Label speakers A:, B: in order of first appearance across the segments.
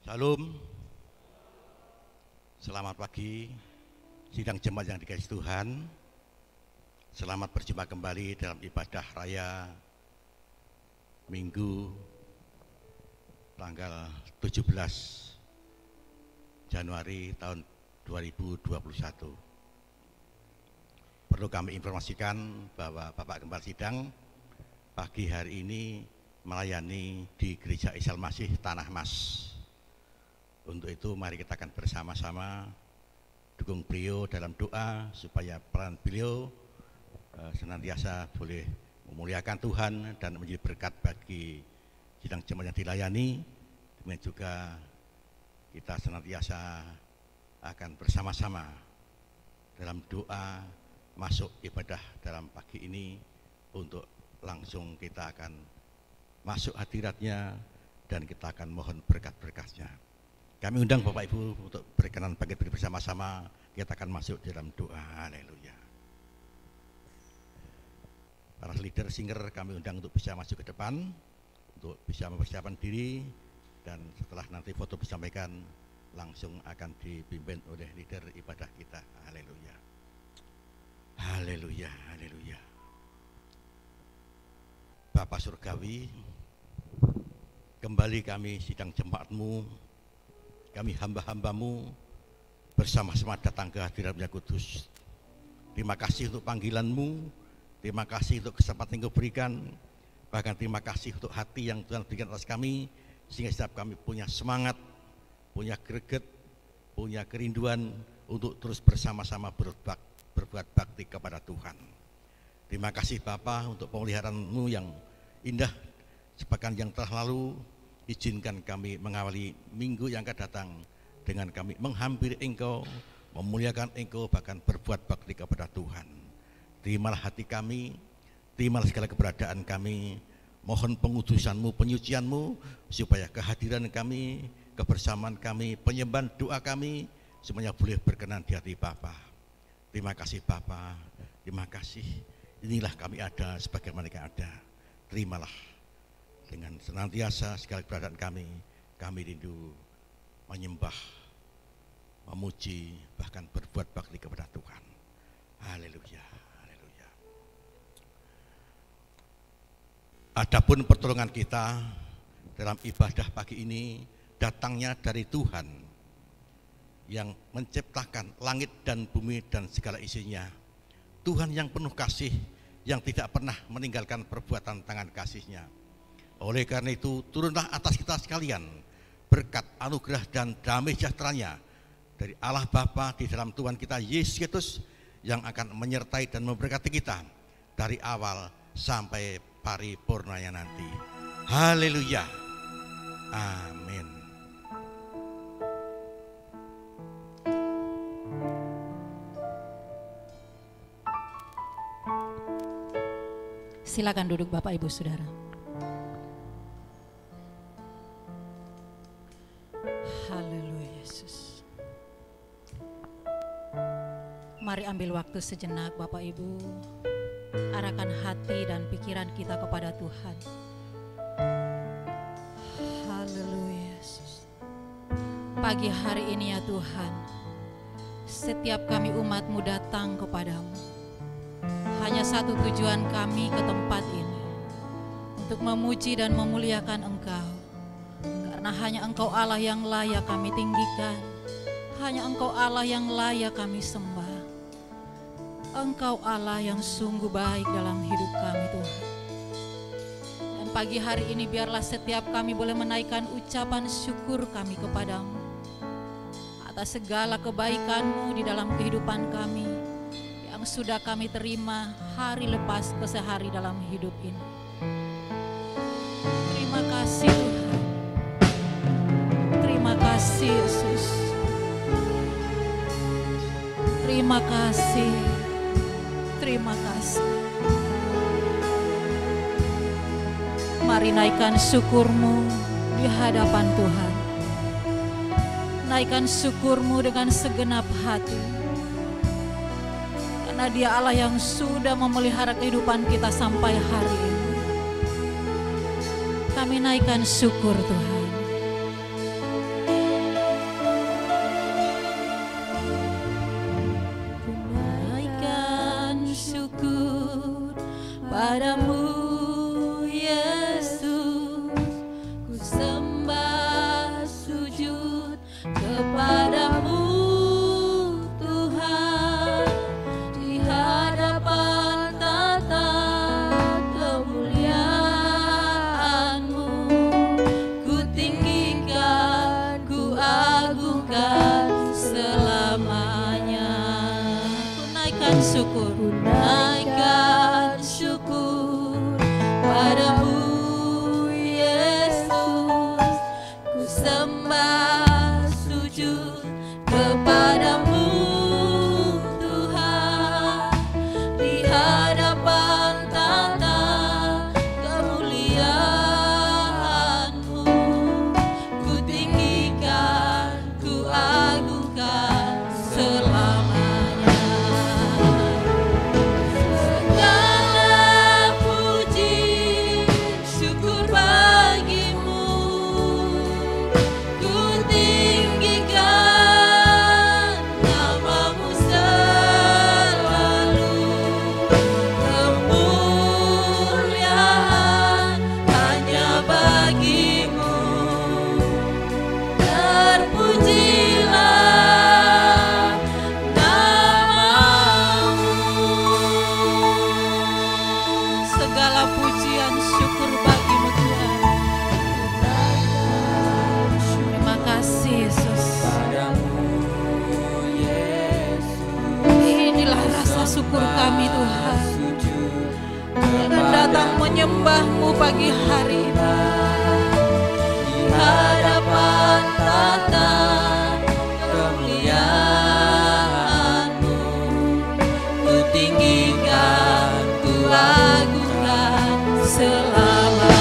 A: Shalom, selamat pagi, sidang jemaat yang dikasihi Tuhan. Selamat berjumpa kembali dalam ibadah raya Minggu tanggal 17 Januari tahun 2021. Perlu kami informasikan bahwa Bapak Gembala Sidang pagi hari ini melayani di Gereja Isa Al-Masih Tanah Mas. Untuk itu mari kita akan bersama-sama dukung beliau dalam doa supaya peran beliau senantiasa boleh memuliakan Tuhan dan menjadi berkat bagi sidang jemaat yang dilayani. Demikian juga kita senantiasa akan bersama-sama dalam doa masuk ibadah dalam pagi ini untuk langsung kita akan masuk hadiratnya dan kita akan mohon berkat-berkatnya. Kami undang Bapak Ibu untuk berkenan bangkit bersama-sama, kita akan masuk dalam doa. Haleluya. Para leader singer kami undang untuk bisa masuk ke depan, untuk bisa mempersiapkan diri, dan setelah nanti foto disampaikan langsung akan dipimpin oleh leader ibadah kita. Haleluya. Haleluya, haleluya. Bapa Surgawi, kembali kami sidang jemaat-Mu, kami hamba-hamba-Mu bersama-sama datang ke hadirat-Mu yang kudus. Terima kasih untuk panggilan-Mu, terima kasih untuk kesempatan yang Kau berikan, bahkan terima kasih untuk hati yang Tuhan berikan atas kami, sehingga setiap kami punya semangat, punya greget, punya kerinduan untuk terus bersama-sama berbuat bakti kepada Tuhan. Terima kasih Bapa untuk pemeliharaan-Mu yang indah sepekan yang telah lalu. Izinkan kami mengawali minggu yang akan datang dengan kami menghampiri Engkau, memuliakan Engkau, bahkan berbuat bakti kepada Tuhan. Terimalah hati kami, terimalah segala keberadaan kami. Mohon pengudusan-Mu, penyucian-Mu, supaya kehadiran kami, kebersamaan kami, penyembahan doa kami, semuanya boleh berkenan di hati Bapa. Terima kasih Bapa, terima kasih. Inilah kami ada sebagaimana yang ada. Terimalah dengan senantiasa segala keberadaan kami rindu menyembah, memuji, bahkan berbuat bakti kepada Tuhan. Haleluya, haleluya. Adapun pertolongan kita dalam ibadah pagi ini datangnya dari Tuhan yang menciptakan langit dan bumi dan segala isinya. Tuhan yang penuh kasih, yang tidak pernah meninggalkan perbuatan tangan kasih-Nya. Oleh karena itu, turunlah atas kita sekalian berkat, anugerah, dan damai sejahtera-Nya dari Allah Bapa di dalam Tuhan kita Yesus Kristus, yang akan menyertai dan memberkati kita dari awal sampai paripurnanya nanti. Haleluya. Amin.
B: Silakan duduk Bapak Ibu Saudara. Haleluya Yesus. Mari ambil waktu sejenak Bapak Ibu, arahkan hati dan pikiran kita kepada Tuhan. Haleluya Yesus. Pagi hari ini ya Tuhan, setiap kami umat-Mu datang kepadamu. Hanya satu tujuan kami ke tempat ini, untuk memuji dan memuliakan Engkau. Karena hanya Engkau Allah yang layak kami tinggikan, hanya Engkau Allah yang layak kami sembah. Engkau Allah yang sungguh baik dalam hidup kami Tuhan. Dan pagi hari ini biarlah setiap kami boleh menaikkan ucapan syukur kami kepadamu atas segala kebaikan-Mu di dalam kehidupan kami yang sudah kami terima hari lepas ke sehari dalam hidup ini. Terima kasih Tuhan. Terima kasih Yesus. Terima kasih. Terima kasih. Mari naikkan syukur-Mu di hadapan Tuhan. Naikkan syukur-Mu dengan segenap hati. Karena Dia Allah yang sudah memelihara kehidupan kita sampai hari ini. Kami naikkan syukur Tuhan. syukur kami Tuhan, dengan datang menyembah-Mu pagi hari ini di hadapan tata kemuliaan-Mu. Ku tinggikan, ku agungkan selamanya.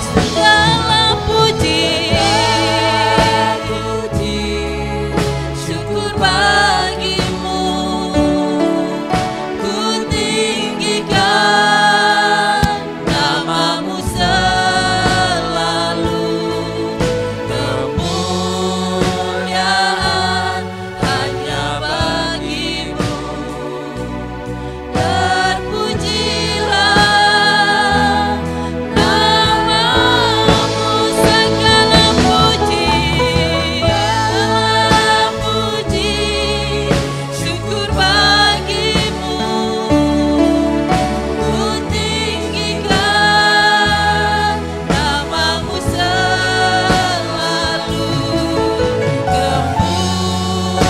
B: Segala puji, syukur bagi-Mu. Ku tinggikan nama-Mu selalu. Kemuliaan hanya bagi-Mu. Terpujilah nama-Mu, segala puji, syukur bagi-Mu. Ku tinggikan nama-Mu selalu.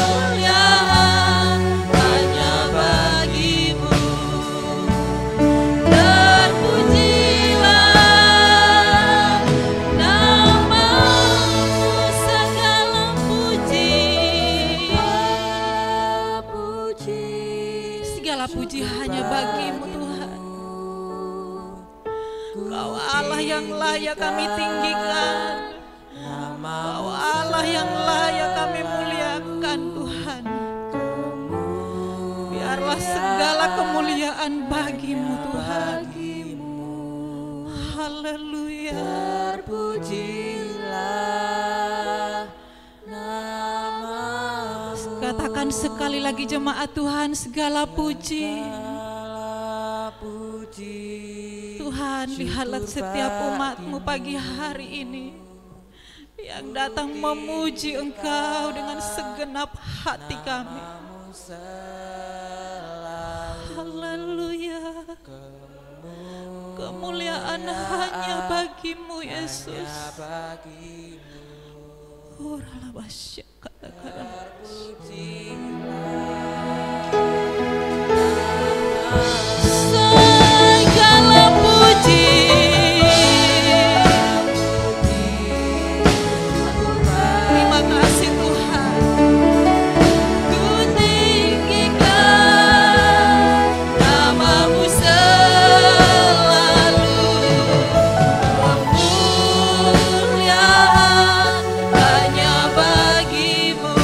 B: Kemuliaan hanya bagi-Mu. Terpujilah nama-Mu, segala puji, segala puji hanya bagi-Mu Tuhan. Kau Allah yang layak kami tinggikan, Kau Allah yang layak kami muliakan Tuhan. Biarlah segala kemuliaan bagi-Mu Tuhan. Haleluya.
C: Terpujilah nama-Mu.
B: Katakan sekali lagi jemaat Tuhan, segala puji. Tuhan, lihatlah setiap umat-Mu pagi hari ini yang datang memuji Engkau dengan segenap hati kami. Haleluya. Kemuliaan hanya bagi-Mu Yesus. Oralah basya kata-kata. Segala puji, terima kasih Tuhan. Ku tinggikan nama-Mu selalu. Kemuliaan hanya bagi-Mu.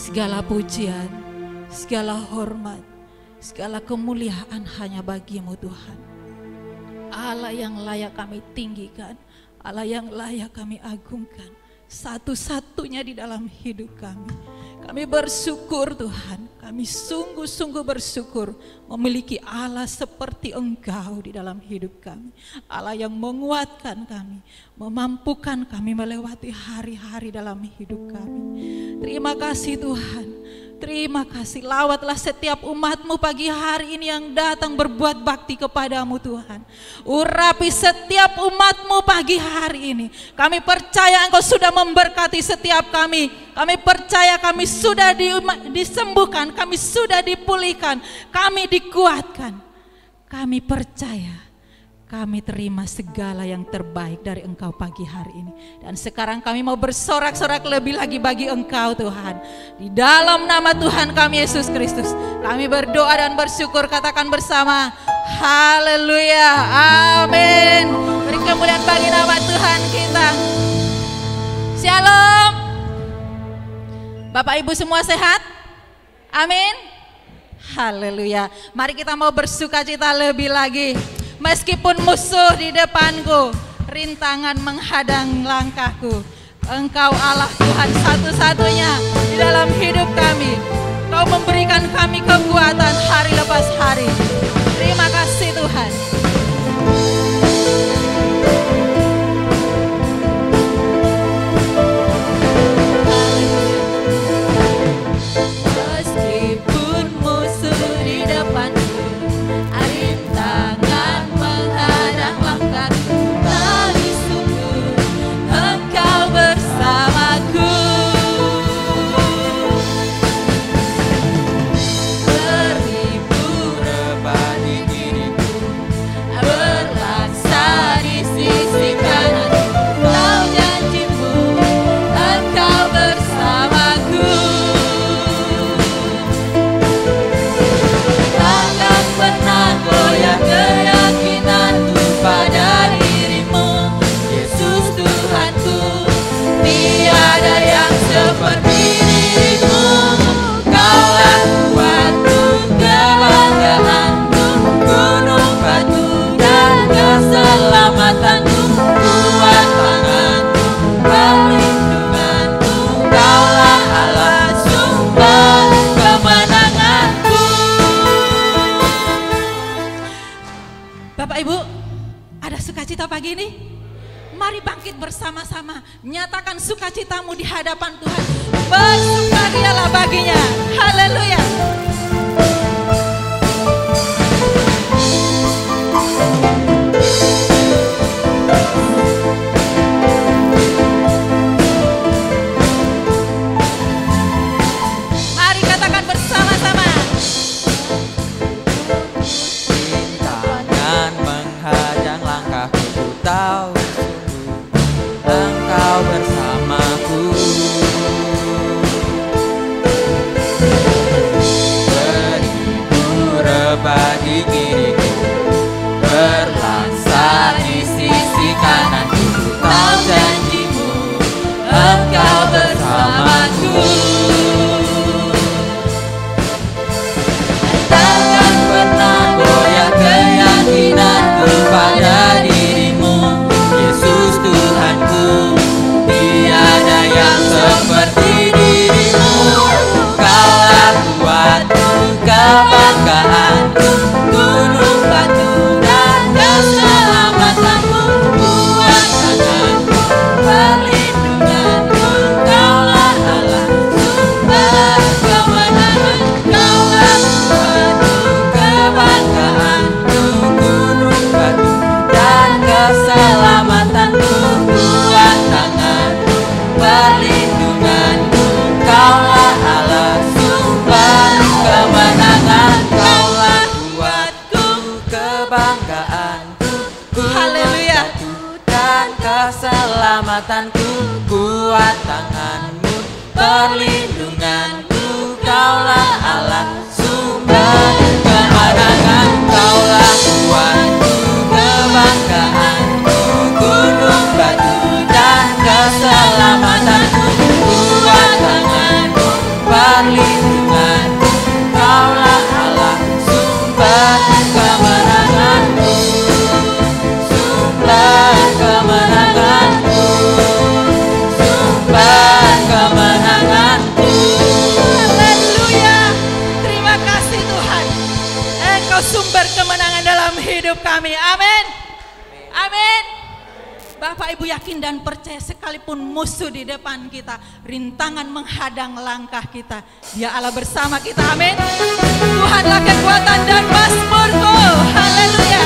B: Segala pujian, segala hormat, segala kemuliaan hanya bagi-Mu Tuhan. Allah yang layak kami tinggikan, Allah yang layak kami agungkan, satu-satunya di dalam hidup kami. Kami bersyukur Tuhan, kami sungguh-sungguh bersyukur memiliki Allah seperti Engkau di dalam hidup kami. Allah yang menguatkan kami, memampukan kami melewati hari-hari dalam hidup kami. Terima kasih Tuhan. Terima kasih, lawatlah setiap umat-Mu pagi hari ini yang datang berbuat bakti kepadamu Tuhan. Urapi setiap umat-Mu pagi hari ini. Kami percaya Engkau sudah memberkati setiap kami. Kami percaya kami sudah disembuhkan, kami sudah dipulihkan, kami dikuatkan. Kami percaya, kami terima segala yang terbaik dari Engkau pagi hari ini. Dan sekarang kami mau bersorak-sorak lebih lagi bagi Engkau Tuhan. Di dalam nama Tuhan kami Yesus Kristus, kami berdoa dan bersyukur, katakan bersama, haleluya, amin. Beri kemuliaan bagi nama Tuhan kita. Shalom. Bapak Ibu semua sehat? Amin. Haleluya. Mari kita mau bersukacita lebih lagi. Meskipun musuh di depanku, rintangan menghadang langkahku, Engkau Allah Tuhan satu-satunya di dalam hidup kami. Kau memberikan kami kekuatan hari lepas hari. Terima kasih Tuhan. Meskipun musuh di depanku, rintangan menghadang langkahku, tapi sungguh Engkau bersamaku. Beribu rebah di diriku, berlaksa di sisi kananku. Kau janjimu, Engkau bersamaku. Takkan pernah goyah keyakinanku pada dirimu, Yesus Tuhanku. Tiada yang seperti dirimu. Kaulah kuatku, kebanggaanku, gunung batu dan keselamatanku, kuat tanganku, perlindunganku. Kaulah Allah, sumber kemenanganku. Bapak Ibu, ada sukacita pagi ini? Mari bangkit bersama-sama, nyatakan sukacitamu di hadapan Tuhan. Bersukarialah baginya. Haleluya. Mari katakan bersama-sama.
C: Rintangan menghadang langkahku, ku tahu sungguh Engkau bersamaku. Beribu rebah di kiriku, berlaksa di sisi kananku. Ku tahu janjimu, Engkau bersamaku. Takkan pernah goyah keyakinanku pada dirimu, Yesus Tuhanku. Tiada yang seperti dirimu. Kaulah kuatku, kebanggaanku, gunung batu dan keselamatanku, kuat tanganku, perlindunganku. Kaulah Allah, sumber kemenangan. Kaulah kuatku, kebanggaanku, gunung batu dan keselamatanku, kuat tanganku, perlindunganku. Kaulah Allah, sumber kemenangan. Kaulah kuatku, kebanggaanku,
B: Haleluya.
C: dan keselamatanku, kuat tanganmu, perlindunganku. Kaulah Allah, sumber kemenangan. Kaulah kuatku, kebanggaanku, gunung batu dan keselamatanku, kuat tanganku, perlindunganku. Kaulah Allah, sumber kemenanganku, sumber kemenanganku, sumber kemenanganku.
B: Bapak Ibu yakin dan percaya sekalipun musuh di depan kita, rintangan menghadang langkah kita, Dia Allah bersama kita. Amin. Tuhanlah kekuatan dan mazmurku. Haleluya.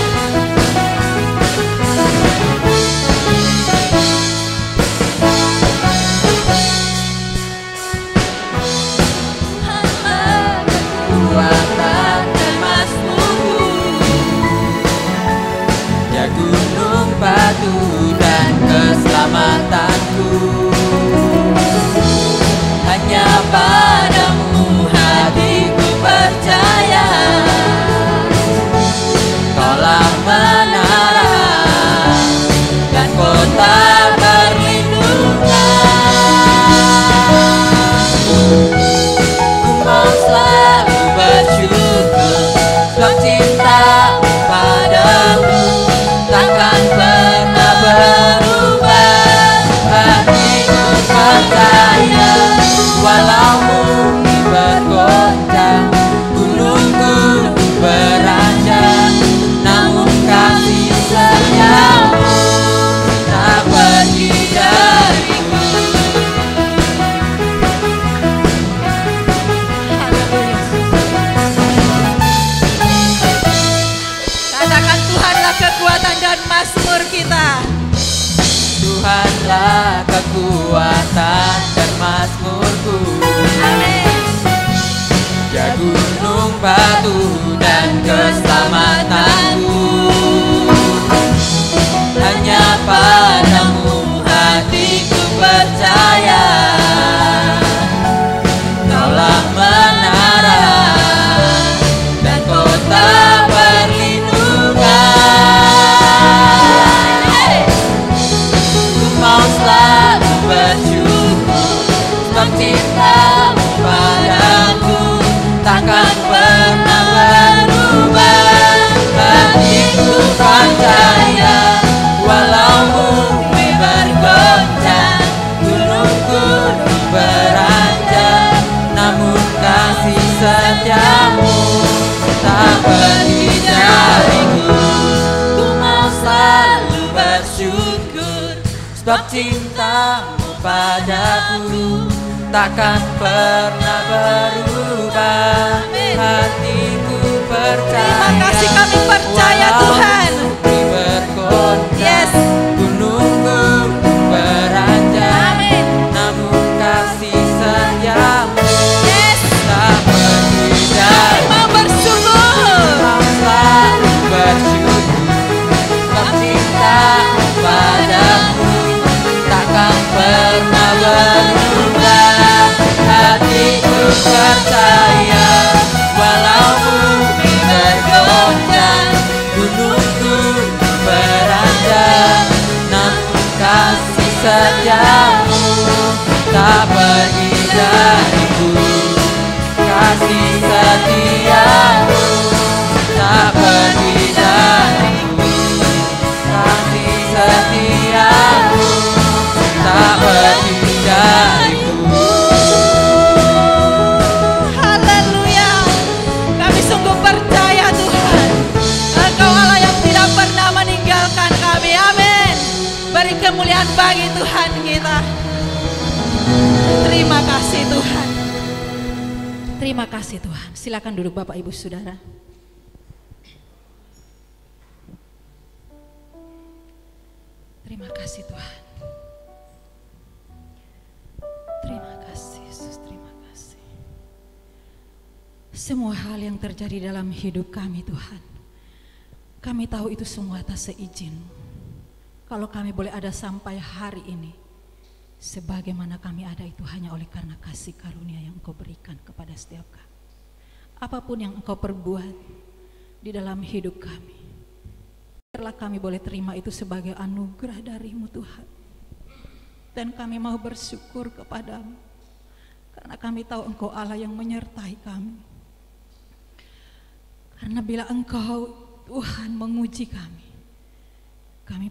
C: Kekuatan dan mazmurku, ya gunung batu dan keselamatanku. Hanya padamu hatiku percaya, Kaulah menara dan kota perlindungan. Ku mau selalu bersyukur, sebab cinta-Mu padaku takkan pernah berubah. Hatiku percaya, walau bumi bergoncang, gunung-gunung beranjak, namun kasih setiamu tak pergi dariku.
B: Katakan Tuhanlah kekuatan dan mazmur kita.
C: Tuhanlah kekuatan dan mazmurku,
B: Amin.
C: ya gunung batu dan keselamatanku. Hanya padamu hatiku percaya, Kaulah menara dan kota perlindungan. Ku mau selalu bersyukur, sebab cinta-Mu padaku takkan pernah berubah. Hatiku percaya, walau bumi bergoncang, gunung-gunung beranjak, namun kasih setiamu tak pergi dariku. Ku mau selalu bersyukur, sebab cinta-Mu padaku takkan pernah berubah. Hatiku percaya,
B: Terima kasih, kami percaya,
C: walau
B: Tuhan.
C: bumi bergoncang,
B: Yes.
C: gunung-gunung beranjak,
B: Amin.
C: namun kasih setiamu
B: Yes.
C: tak pergi
B: Kami
C: dariku.
B: mau bersyukur.
C: Kau selalu bersyukur, sebab cinta-Mu padaku takkan pernah berubah. Hatiku percaya, walau bumi bergoncang, gunung-gunung beranjak, namun kasih setiamu tak pergi dariku. Kasih setiamu tak pergi dariku. Kasih setiamu tak pergi dariku.
B: Haleluya. Kami sungguh percaya, Tuhan, Engkau Allah yang tidak pernah meninggalkan kami. Amin. Beri kemuliaan bagi Tuhan kita. Terima kasih, Tuhan. Terima kasih, Tuhan. Silakan duduk Bapak Ibu Saudara. Terima kasih, Tuhan. Terima kasih, Yesus. Terima kasih. Semua hal yang terjadi dalam hidup kami, Tuhan, kami tahu itu semua atas seizin-Mu. Kalau kami boleh ada sampai hari ini, sebagaimana kami ada itu hanya oleh karena kasih karunia yang Engkau berikan kepada setiap kami. Apapun yang Engkau perbuat di dalam hidup kami, biarlah kami boleh terima itu sebagai anugerah dari-Mu, Tuhan. Dan kami mau bersyukur kepadamu, karena kami tahu Engkau Allah yang menyertai kami. Karena bila Engkau, Tuhan, menguji kami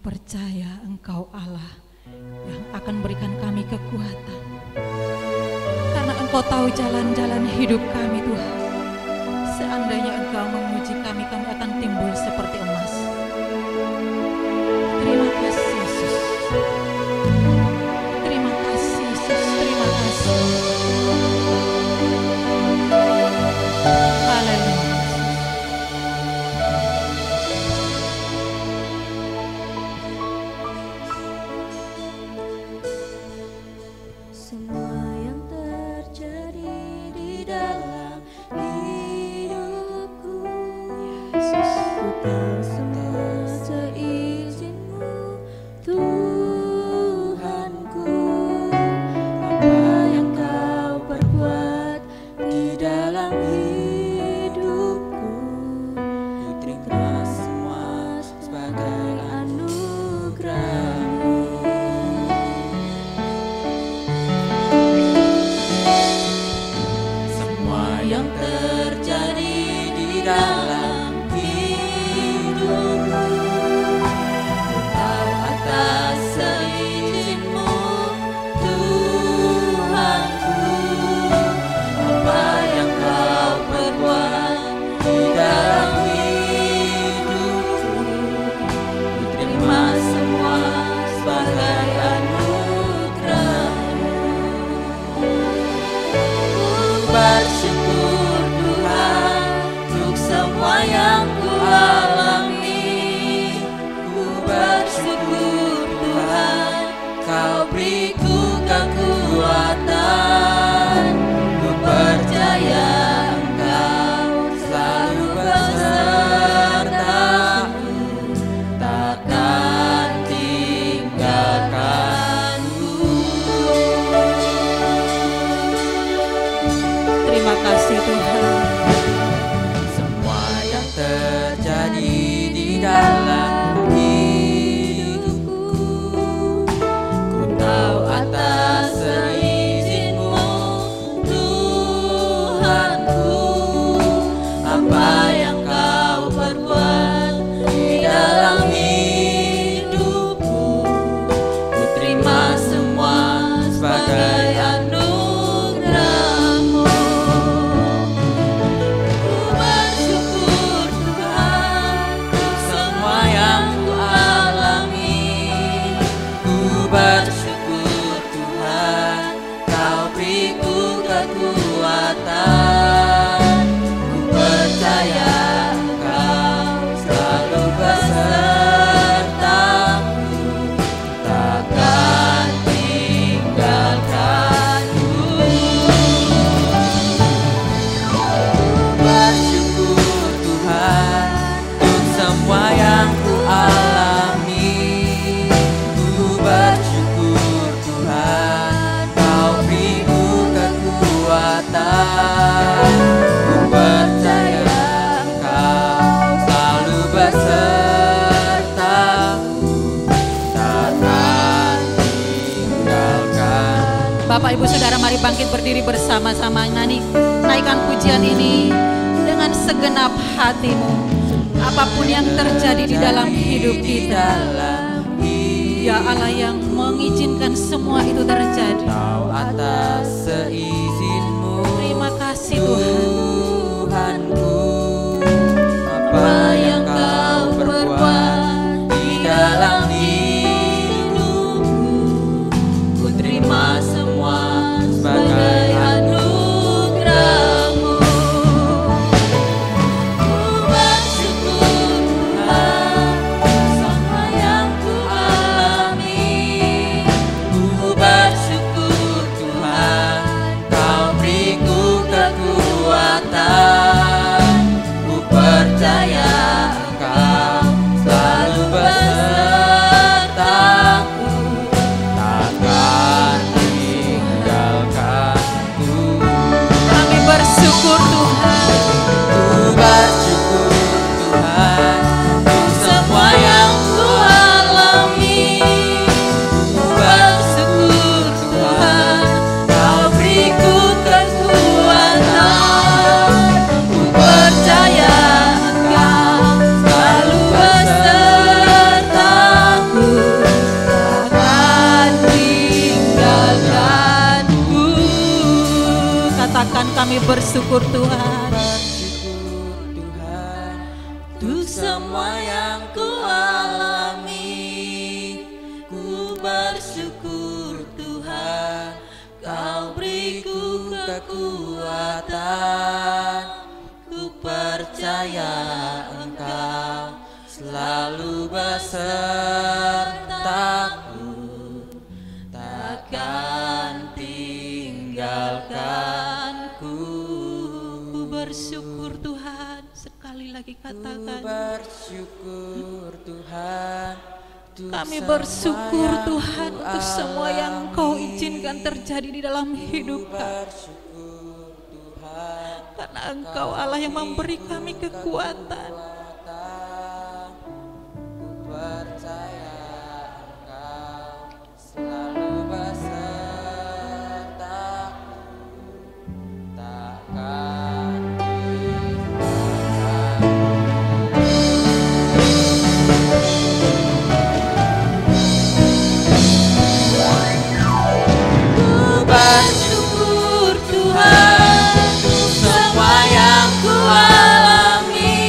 B: percaya Engkau Allah yang akan berikan kami kekuatan. Karena Engkau tahu jalan-jalan hidup kami, Tuhan. Seandainya Engkau menguji kami akan timbul seperti emas. Terima kasih, Yesus.
C: beriku kekuatan, ku percaya Engkau selalu besertaku, takkan tinggalkanku.
B: Terima kasih Tuhan.
C: Semua yang terjadi di dalam hidupku, ku tahu atas seizinmu Tuhanku. Apa yang kau perbuat di dalam hidupku, ku terima semua sebagai anugerah-Mu. Ku bersyukur Tuhan untuk semua yang ku alami. Ku bersyukur Tuhan, Kau beriku kekuatan. Ku percaya Engkau selalu besertaku, takkan tinggalkanku. Bersyukur Tuhan untuk semua yang ku alami. Ku bersyukur Tuhan, Kau beriku kekuatan. Ku percaya Engkau selalu besertaku, takkan tinggalkan.
B: Bapak Ibu Saudara, mari bangkit berdiri bersama-sama naikkan pujian ini dengan segenap hatimu. Apapun yang terjadi di dalam hidup kita, Ya Allah yang mengizinkan semua itu terjadi.
C: Tahu atas seizinmu
B: Terima kasih Tuhan.
C: Tuhanku, apa yang Kau perbuat di dalam hidupku, ku terima semua sebagai anugerah-Mu. Ku bersyukur Tuhan semua yang ku alami. Ku bersyukur Tuhan, Kau beriku kekuatan. Ku percaya Engkau selalu besertaku, takkan tinggalkanku.
B: Kami bersyukur Tuhan.
C: Ku bersyukur Tuhan untuk semua yang ku alami. Ku bersyukur Tuhan, Kau beriku kekuatan. Ku percaya Engkau selalu besertaku, takkan tinggalkanku.
B: Katakan kami bersyukur Tuhan.
C: Bersyukur Tuhan untuk semua yang ku alami. Ku bersyukur Tuhan, Kau beriku kekuatan. Ku percaya Engkau selalu besertaku, takkan tinggalkanku.
B: Ku bersyukur Tuhan. Sekali lagi
C: Ku
B: katakan.
C: bersyukur Tuhan untuk
B: Kami
C: semua
B: bersyukur
C: yang
B: Tuhan
C: ku
B: untuk semua yang Kau
C: alami.
B: izinkan terjadi di dalam
C: Ku
B: hidup kami.
C: bersyukur Tuhan,
B: Karena Engkau Allah yang memberi kami kekuatan.
C: ku percaya Engkau selalu besertaku, takkan Ku bersyukur Tuhan semua yang ku alami.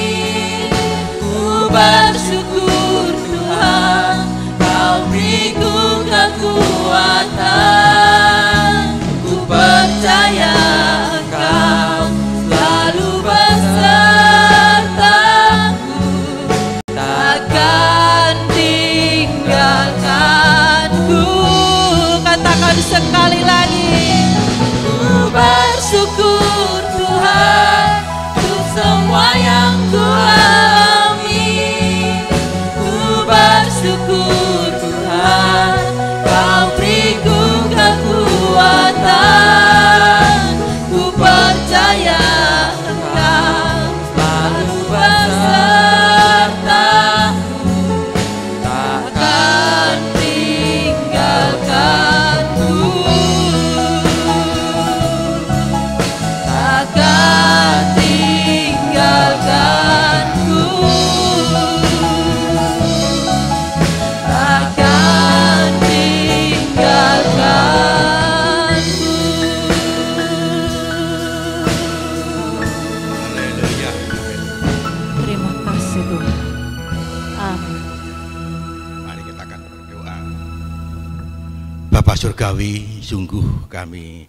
A: Bapa surgawi, sungguh kami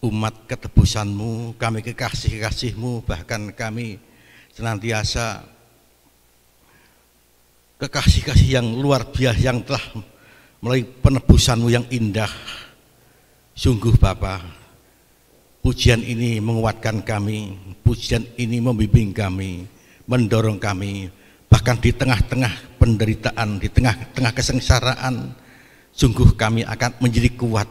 A: umat ketebusan-Mu, kami kekasih-kekasih-Mu, bahkan kami senantiasa kekasih-kasih yang luar biasa yang telah melalui penebusan-Mu yang indah. Sungguh Bapa, pujian ini menguatkan kami, pujian ini membimbing kami, mendorong kami, bahkan di tengah-tengah penderitaan, di tengah-tengah kesengsaraan, sungguh kami akan menjadi kuat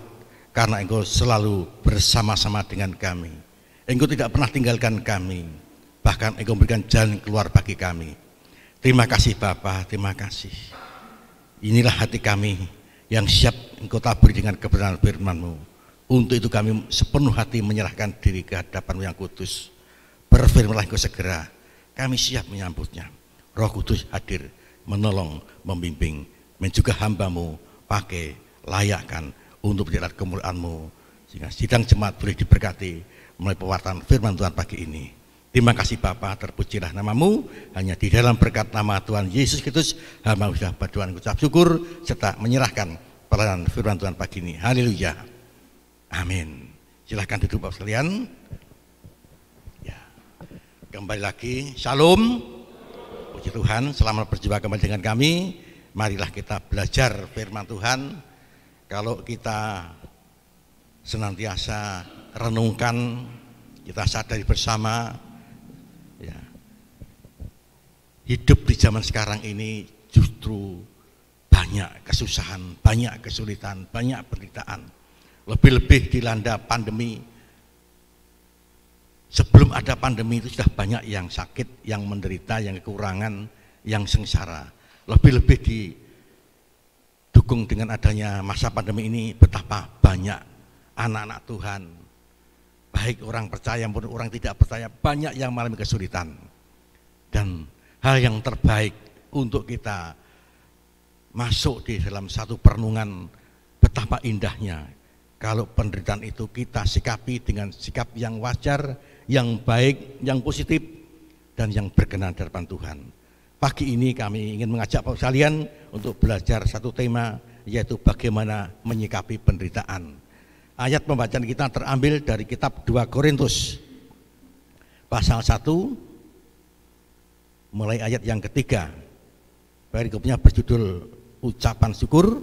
A: karena Engkau selalu bersama-sama dengan kami. Engkau tidak pernah tinggalkan kami, bahkan Engkau memberikan jalan keluar bagi kami. Terima kasih Bapa, terima kasih. Inilah hati kami yang siap Engkau taburi dengan kebenaran firman-Mu. Untuk itu kami sepenuh hati menyerahkan diri ke hadapan-Mu yang kudus. Berfirmanlah Engkau segera, kami siap menyambutnya. Roh Kudus hadir, menolong, membimbing, dan juga hamba-Mu pakai, layakkan untuk menjalankan kemuliaan-Mu, sehingga sidang jemaat boleh diberkati melalui pewartaan firman Tuhan pagi ini. Terima kasih Bapa, terpujilah nama-Mu, hanya di dalam berkat nama Tuhan Yesus Kristus hamba sudah berdoa mengucap syukur serta menyerahkan pelayanan firman Tuhan pagi ini. Haleluya, amin. Silahkan duduk Bapak sekalian ya. Kembali lagi, shalom, puji Tuhan, selamat berjumpa kembali dengan kami. Marilah kita belajar firman Tuhan. Kalau kita senantiasa renungkan, kita sadari bersama ya, hidup di zaman sekarang ini justru banyak kesusahan, banyak kesulitan, banyak penderitaan. Lebih-lebih dilanda pandemi. Sebelum ada pandemi itu sudah banyak yang sakit, yang menderita, yang kekurangan, yang sengsara. Lebih-lebih didukung dengan adanya masa pandemi ini, betapa banyak anak-anak Tuhan, baik orang percaya maupun orang tidak percaya, banyak yang mengalami kesulitan. Dan hal yang terbaik untuk kita masuk di dalam satu perenungan, betapa indahnya kalau penderitaan itu kita sikapi dengan sikap yang wajar, yang baik, yang positif, dan yang berkenan di hadapan Tuhan. Pagi ini kami ingin mengajak Bapak sekalian untuk belajar satu tema, yaitu bagaimana menyikapi penderitaan. Ayat pembacaan kita terambil dari kitab 2 Korintus pasal 1 mulai ayat yang ketiga. Perikopnya berjudul ucapan syukur.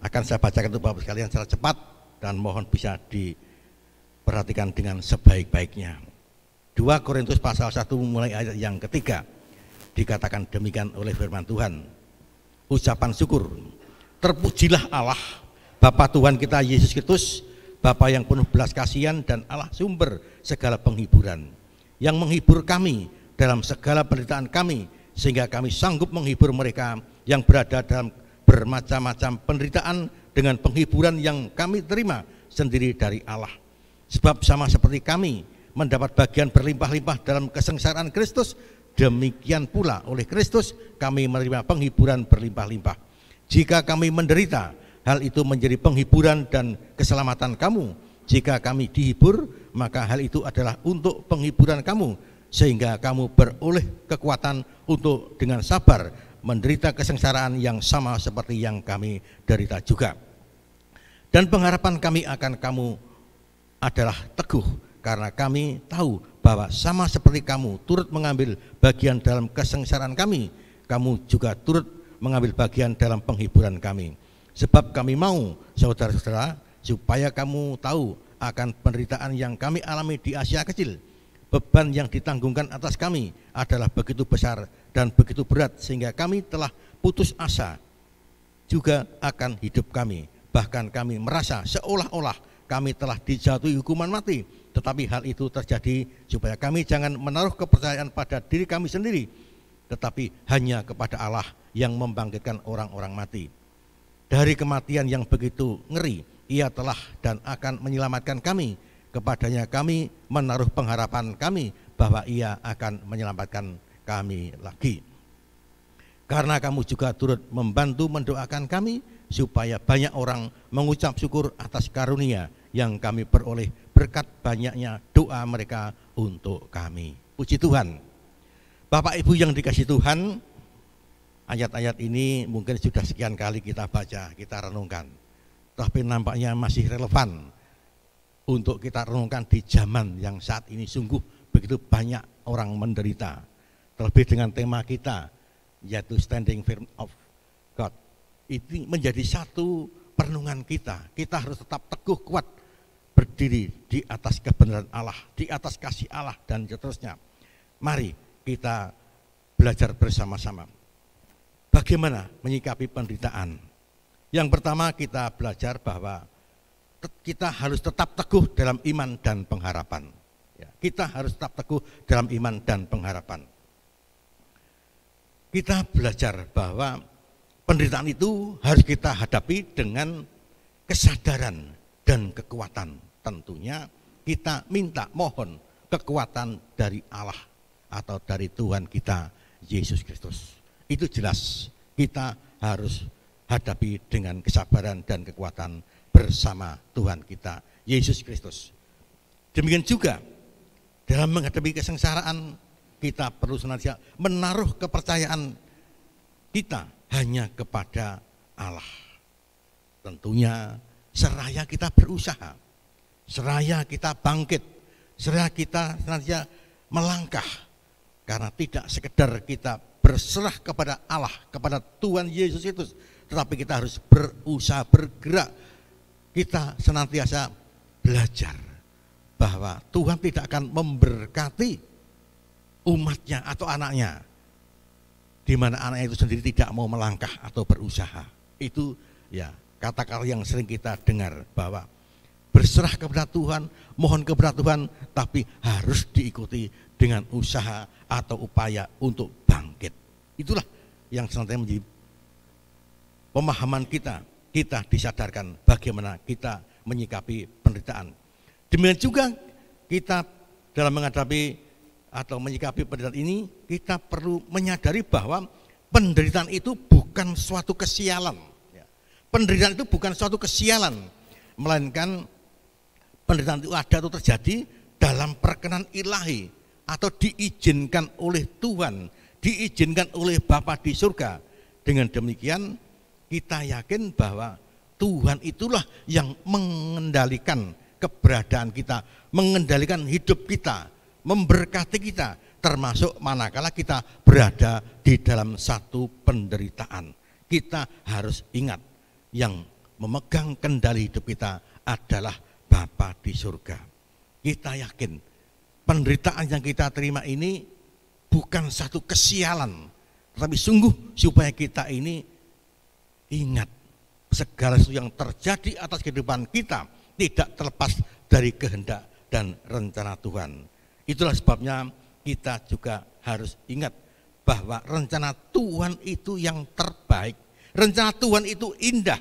A: Akan saya bacakan untuk Bapak sekalian secara cepat dan mohon bisa diperhatikan dengan sebaik-baiknya. 2 Korintus pasal 1 mulai ayat yang ketiga. Dikatakan demikian oleh firman Tuhan. Ucapan syukur. Terpujilah Allah, Bapa Tuhan kita Yesus Kristus, Bapa yang penuh belas kasihan dan Allah sumber segala penghiburan, yang menghibur kami dalam segala penderitaan kami, sehingga kami sanggup menghibur mereka yang berada dalam bermacam-macam penderitaan dengan penghiburan yang kami terima sendiri dari Allah. Sebab sama seperti kami mendapat bagian berlimpah-limpah dalam kesengsaraan Kristus, demikian pula oleh Kristus kami menerima penghiburan berlimpah-limpah. Jika kami menderita, hal itu menjadi penghiburan dan keselamatan kamu. Jika kami dihibur, maka hal itu adalah untuk penghiburan kamu, sehingga kamu beroleh kekuatan untuk dengan sabar menderita kesengsaraan yang sama seperti yang kami derita juga. Dan pengharapan kami akan kamu adalah teguh, karena kami tahu bahwa sama seperti kamu turut mengambil bagian dalam kesengsaraan kami, kamu juga turut mengambil bagian dalam penghiburan kami. Sebab kami mau, saudara-saudara, supaya kamu tahu akan penderitaan yang kami alami di Asia Kecil. Beban yang ditanggungkan atas kami adalah begitu besar dan begitu berat, sehingga kami telah putus asa juga akan hidup kami. Bahkan kami merasa seolah-olah kami telah dijatuhi hukuman mati. Tetapi hal itu terjadi supaya kami jangan menaruh kepercayaan pada diri kami sendiri, tetapi hanya kepada Allah yang membangkitkan orang-orang mati. Dari kematian yang begitu ngeri, Ia telah dan akan menyelamatkan kami. Kepadanya kami menaruh pengharapan kami bahwa Ia akan menyelamatkan kami lagi. Karena kamu juga turut membantu mendoakan kami, supaya banyak orang mengucap syukur atas karunia yang kami peroleh berkat banyaknya doa mereka untuk kami. Puji Tuhan. Bapak Ibu yang dikasihi Tuhan, ayat-ayat ini mungkin sudah sekian kali kita baca, kita renungkan. tapi nampaknya masih relevan untuk kita renungkan di zaman yang saat ini. Sungguh begitu banyak orang menderita, terlebih dengan tema kita yaitu Standing Firm of God. Ini menjadi satu perenungan kita. Kita harus tetap teguh kuat berdiri di atas kebenaran Allah, di atas kasih Allah dan seterusnya. Mari kita belajar bersama-sama bagaimana menyikapi penderitaan. Yang pertama, kita belajar bahwa kita harus tetap teguh dalam iman dan pengharapan. Kita harus tetap teguh dalam iman dan pengharapan. Kita belajar bahwa penderitaan itu harus kita hadapi dengan kesadaran dan kekuatan. Tentunya kita mohon kekuatan dari Allah atau dari Tuhan kita Yesus Kristus. Itu jelas kita harus hadapi dengan kesabaran dan kekuatan bersama Tuhan kita Yesus Kristus. Demikian juga dalam menghadapi kesengsaraan, kita perlu senantiasa menaruh kepercayaan kita hanya kepada Allah. Tentunya seraya kita berusaha, seraya kita bangkit, seraya kita senantiasa melangkah, karena tidak sekedar kita berserah kepada Allah, kepada Tuhan Yesus Kristus, tetapi kita harus berusaha, bergerak. Kita senantiasa belajar bahwa Tuhan tidak akan memberkati umatnya atau anaknya di mana anaknya itu sendiri tidak mau melangkah atau berusaha. Itu ya kata-kata yang sering kita dengar, bahwa berserah kepada Tuhan, mohon kepada Tuhan, tapi harus diikuti dengan usaha atau upaya untuk bangkit. Itulah yang senantiasa menjadi pemahaman kita. Kita disadarkan bagaimana kita menyikapi penderitaan. Demikian juga kita dalam menghadapi atau menyikapi penderitaan ini, kita perlu menyadari bahwa penderitaan itu bukan suatu kesialan. Penderitaan itu bukan suatu kesialan, melainkan penderitaan itu ada atau terjadi dalam perkenan ilahi atau diizinkan oleh Tuhan, diizinkan oleh Bapa di surga. Dengan demikian kita yakin bahwa Tuhan itulah yang mengendalikan keberadaan kita, mengendalikan hidup kita, memberkati kita, termasuk manakala kita berada di dalam satu penderitaan. Kita harus ingat, yang memegang kendali hidup kita adalah Bapa di surga. Kita yakin penderitaan yang kita terima ini bukan satu kesialan, tetapi sungguh supaya kita ini ingat segala sesuatu yang terjadi atas kehidupan kita tidak terlepas dari kehendak dan rencana Tuhan. Itulah sebabnya kita juga harus ingat bahwa rencana Tuhan itu yang terbaik. Rencana Tuhan itu indah,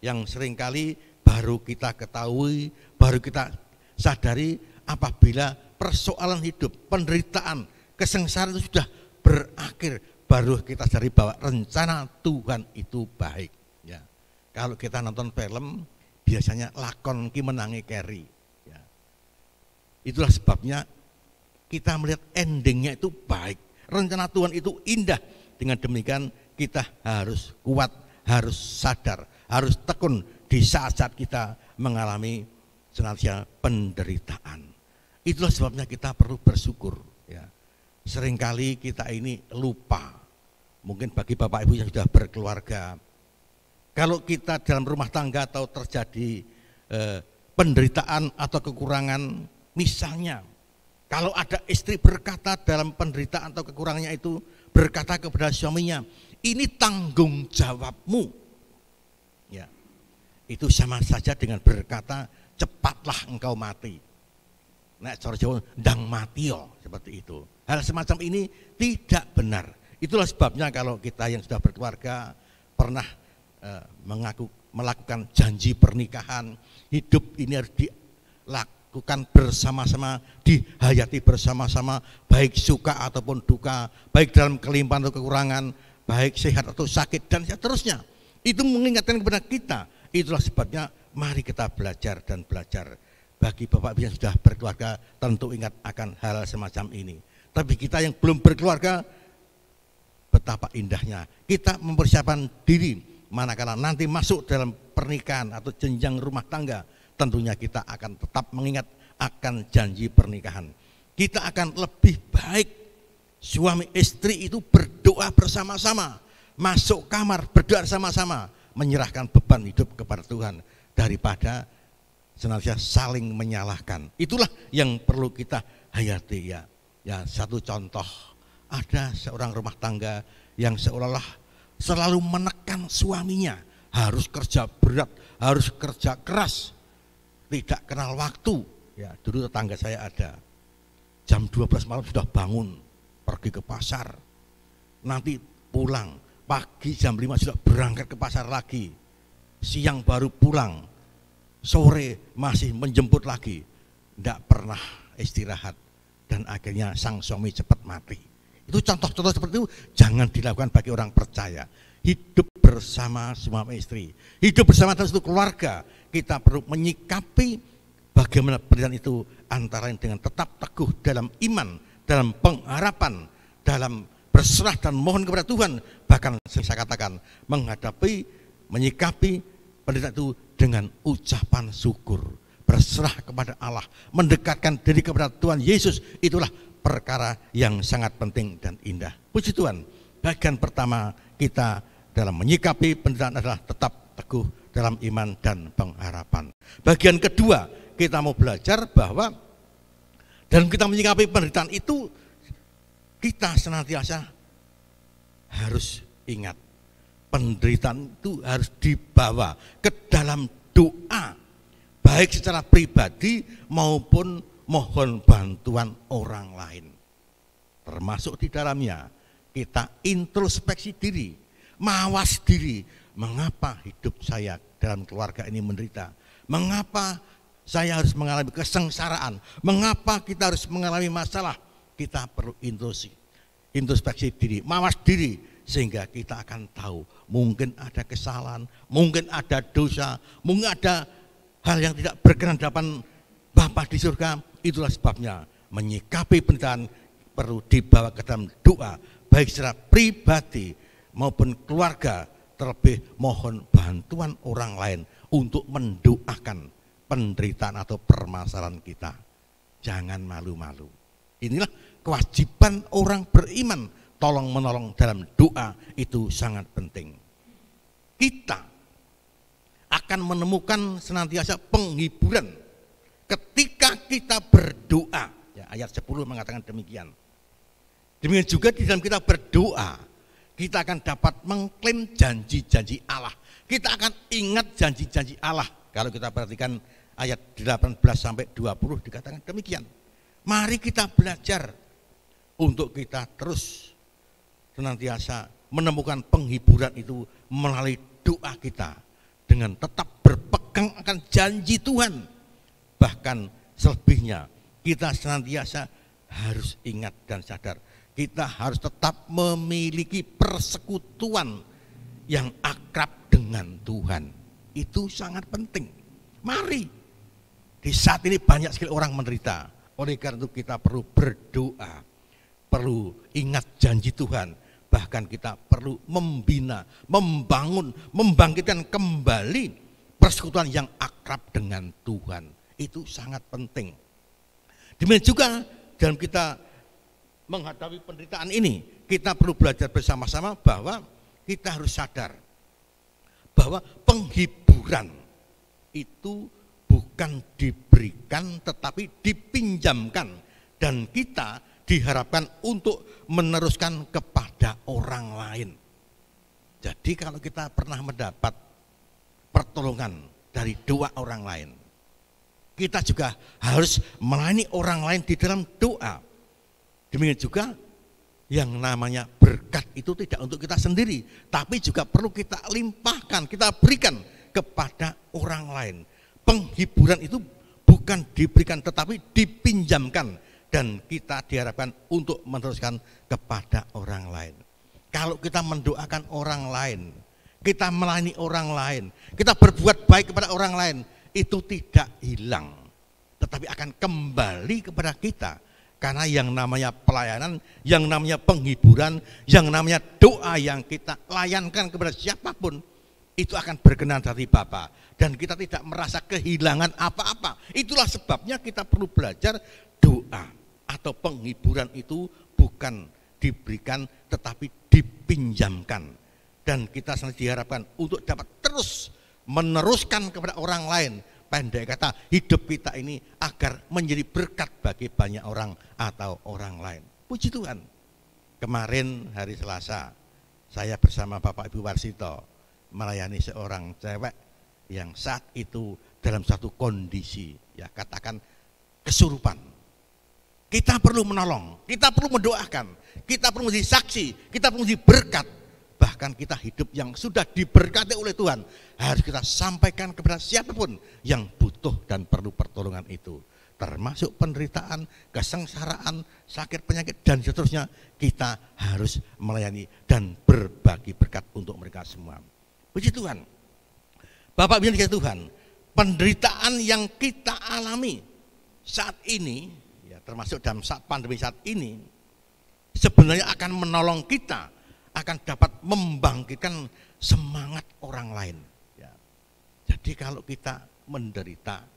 A: yang seringkali baru kita ketahui, baru kita sadari apabila persoalan hidup, penderitaan, kesengsaraan itu sudah berakhir, baru kita sadari bahwa rencana Tuhan itu baik. Ya. Kalau kita nonton film, biasanya lakon ki menangi keri. Ya. Itulah sebabnya kita melihat endingnya itu baik. Rencana Tuhan itu indah. Dengan demikian kita harus kuat, harus sadar, harus tekun di saat-saat kita mengalami senantiasa penderitaan. Itulah sebabnya kita perlu bersyukur. Ya. Seringkali kita ini lupa, mungkin bagi Bapak Ibu yang sudah berkeluarga, kalau kita dalam rumah tangga atau terjadi penderitaan atau kekurangan, misalnya kalau ada istri berkata dalam penderitaan atau kekurangannya itu, berkata kepada suaminya, ini tanggung jawabmu, ya, itu sama saja dengan berkata cepatlah engkau mati. Nek cara Jawa ndang matio, seperti itu. Hal semacam ini tidak benar. Itulah sebabnya kalau kita yang sudah berkeluarga pernah melakukan janji pernikahan, hidup ini harus dilakukan bersama-sama, dihayati bersama-sama, baik suka ataupun duka, baik dalam kelimpahan atau kekurangan, baik sehat atau sakit dan seterusnya. Itu mengingatkan kepada kita. Itulah sebabnya mari kita belajar dan belajar. Bagi Bapak Ibu yang sudah berkeluarga tentu ingat akan hal semacam ini. Tapi kita yang belum berkeluarga, betapa indahnya kita mempersiapkan diri manakala nanti masuk dalam pernikahan atau jenjang rumah tangga, tentunya kita akan tetap mengingat akan janji pernikahan. Kita akan lebih baik suami istri itu berdoa bersama-sama, masuk kamar berdoa bersama-sama, menyerahkan beban hidup kepada Tuhan daripada senantiasa saling menyalahkan. Itulah yang perlu kita hayati ya. Ya, satu contoh, ada seorang rumah tangga yang seolah-olah selalu menekan suaminya, harus kerja berat, harus kerja keras, tidak kenal waktu. Ya, dulu tetangga saya ada, jam 12 malam sudah bangun, pergi ke pasar, nanti pulang, pagi jam 5 sudah berangkat ke pasar lagi, siang baru pulang, sore masih menjemput lagi, tidak pernah istirahat, dan akhirnya sang suami cepat mati. Itu contoh-contoh seperti itu jangan dilakukan bagi orang percaya. Hidup bersama suami istri, hidup bersama satu keluarga, kita perlu menyikapi bagaimana pernikahan itu antara lain dengan tetap teguh dalam iman, dalam pengharapan, dalam berserah dan mohon kepada Tuhan. Bahkan saya katakan menghadapi, menyikapi pernikahan itu dengan ucapan syukur, berserah kepada Allah, mendekatkan diri kepada Tuhan Yesus. Itulah perkara yang sangat penting dan indah. Puji Tuhan, bagian pertama kita dalam menyikapi pernikahan adalah tetap teguh dalam iman dan pengharapan. Bagian kedua, kita mau belajar bahwa dalam kita menyikapi penderitaan itu, kita senantiasa harus ingat, penderitaan itu harus dibawa ke dalam doa, baik secara pribadi maupun mohon bantuan orang lain. Termasuk di dalamnya kita introspeksi diri, mawas diri, mengapa hidup saya dalam keluarga ini menderita, mengapa saya harus mengalami kesengsaraan, mengapa kita harus mengalami masalah. Kita perlu introspeksi diri, mawas diri, sehingga kita akan tahu mungkin ada kesalahan, mungkin ada dosa, mungkin ada hal yang tidak berkenan di hadapan Bapa di surga. Itulah sebabnya menyikapi penderitaan perlu dibawa ke dalam doa, baik secara pribadi maupun keluarga, terlebih mohon bantuan orang lain untuk mendoakan penderitaan atau permasalahan kita. Jangan malu-malu. Inilah kewajiban orang beriman, tolong menolong dalam doa itu sangat penting. Kita akan menemukan senantiasa penghiburan ketika kita berdoa. Ya, ayat 10 mengatakan demikian. Demikian juga di dalam kita berdoa, kita akan dapat mengklaim janji-janji Allah. Kita akan ingat janji-janji Allah. Kalau kita perhatikan ayat 18 sampai 20 dikatakan demikian. Mari kita belajar untuk kita terus senantiasa menemukan penghiburan itu melalui doa kita, dengan tetap berpegang akan janji Tuhan. Bahkan selebihnya kita senantiasa harus ingat dan sadar, kita harus tetap memiliki persekutuan yang akrab dengan Tuhan. Itu sangat penting. Mari, di saat ini banyak sekali orang menderita. Oleh karena itu kita perlu berdoa, perlu ingat janji Tuhan. Bahkan kita perlu membina, membangun, membangkitkan kembali persekutuan yang akrab dengan Tuhan. Itu sangat penting. Demikian juga dalam kita menghadapi penderitaan ini, kita perlu belajar bersama-sama bahwa kita harus sadar bahwa penghiburan itu bukan diberikan tetapi dipinjamkan, dan kita diharapkan untuk meneruskan kepada orang lain. Jadi kalau kita pernah mendapat pertolongan dari doa orang lain, kita juga harus melayani orang lain di dalam doa. Demikian juga yang namanya berkat itu tidak untuk kita sendiri, tapi juga perlu kita limpahkan, kita berikan kepada orang lain. Penghiburan itu bukan diberikan tetapi dipinjamkan, dan kita diharapkan untuk meneruskan kepada orang lain. Kalau kita mendoakan orang lain, kita melayani orang lain, kita berbuat baik kepada orang lain, itu tidak hilang, tetapi akan kembali kepada kita. Karena yang namanya pelayanan, yang namanya penghiburan, yang namanya doa yang kita layankan kepada siapapun, itu akan berkenan dari Bapa, dan kita tidak merasa kehilangan apa-apa. Itulah sebabnya kita perlu belajar doa atau penghiburan itu bukan diberikan tetapi dipinjamkan, dan kita sangat diharapkan untuk dapat terus meneruskan kepada orang lain. Pendek kata, hidup kita ini agar menjadi berkat bagi banyak orang atau orang lain. Puji Tuhan. Kemarin hari Selasa saya bersama Bapak Ibu Warsito melayani seorang cewek yang saat itu dalam satu kondisi, ya katakan kesurupan. Kita perlu menolong, kita perlu mendoakan, kita perlu menjadi saksi, kita perlu menjadi berkat. Bahkan kita hidup yang sudah diberkati oleh Tuhan harus kita sampaikan kepada siapapun yang butuh dan perlu pertolongan itu, termasuk penderitaan, kesengsaraan, sakit penyakit dan seterusnya. Kita harus melayani dan berbagi berkat untuk mereka semua. Puji Tuhan. Bapak Ibu yang Tuhan, penderitaan yang kita alami saat ini, ya, termasuk dalam saat pandemi saat ini, sebenarnya akan menolong kita, akan dapat membangkitkan semangat orang lain. Ya. Jadi kalau kita menderita,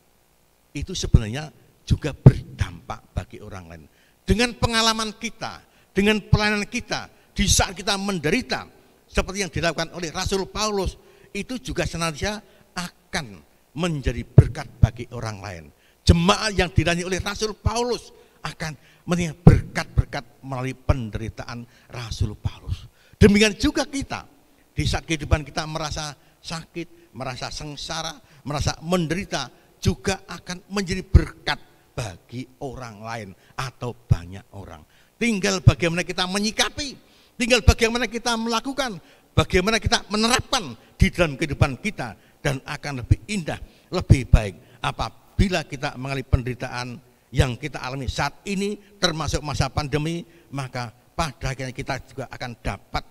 A: itu sebenarnya juga berdampak bagi orang lain. Dengan pengalaman kita, dengan pelayanan kita, di saat kita menderita, seperti yang dilakukan oleh Rasul Paulus, itu juga senantiasa akan menjadi berkat bagi orang lain. Jemaat yang dilayani oleh Rasul Paulus akan menerima berkat-berkat melalui penderitaan Rasul Paulus. Demikian juga kita, di saat kehidupan kita merasa sakit, merasa sengsara, merasa menderita, juga akan menjadi berkat bagi orang lain atau banyak orang. Tinggal bagaimana kita menyikapi, tinggal bagaimana kita melakukan, bagaimana kita menerapkan di dalam kehidupan kita, dan akan lebih indah, lebih baik apabila kita mengalami penderitaan yang kita alami saat ini, termasuk masa pandemi, maka pada akhirnya kita juga akan dapat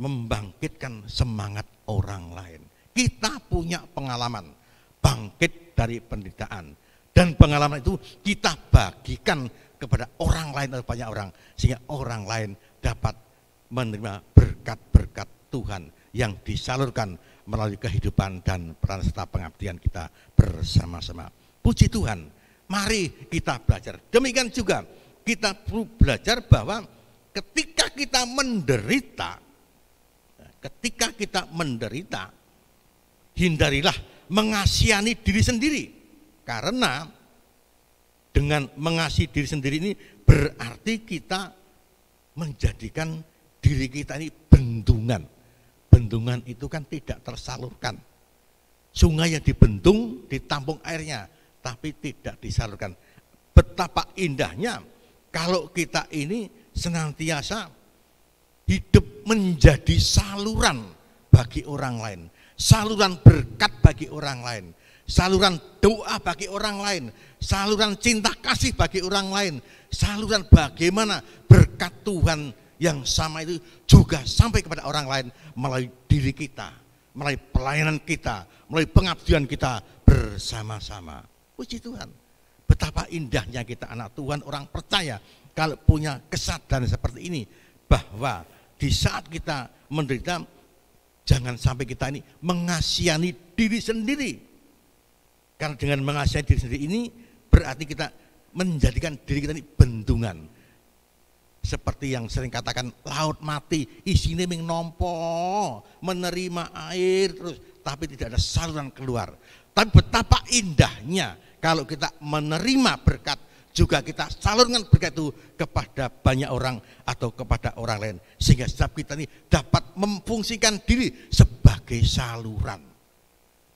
A: membangkitkan semangat orang lain. Kita punya pengalaman bangkit dari penderitaan, dan pengalaman itu kita bagikan kepada orang lain atau banyak orang, sehingga orang lain dapat menerima berkat-berkat Tuhan yang disalurkan melalui kehidupan dan peran serta pengabdian kita bersama-sama. Puji Tuhan, mari kita belajar. Demikian juga kita perlu belajar bahwa ketika kita menderita, hindarilah mengasihani diri sendiri, karena dengan mengasihi diri sendiri ini berarti kita menjadikan diri kita ini bendungan. Bendungan itu kan tidak tersalurkan. Sungai yang dibendung, ditampung airnya, tapi tidak disalurkan. Betapa indahnya kalau kita ini senantiasa hidup menjadi saluran bagi orang lain, saluran berkat bagi orang lain, saluran doa bagi orang lain, saluran cinta kasih bagi orang lain, saluran bagaimana berkat Tuhan yang sama itu juga sampai kepada orang lain melalui diri kita, melalui pelayanan kita, melalui pengabdian kita bersama-sama. Puji Tuhan, betapa indahnya kita anak Tuhan, orang percaya, kalau punya kesadaran seperti ini, bahwa di saat kita menderita, jangan sampai kita ini mengasihani diri sendiri. Karena dengan mengasihani diri sendiri ini berarti kita menjadikan diri kita ini bendungan. Seperti yang sering katakan, laut mati isinya ming nompo, menerima air terus, tapi tidak ada saluran keluar. Tapi betapa indahnya kalau kita menerima berkat, juga kita salurkan berkat itu kepada banyak orang atau kepada orang lain, sehingga setiap kita ini dapat memfungsikan diri sebagai saluran.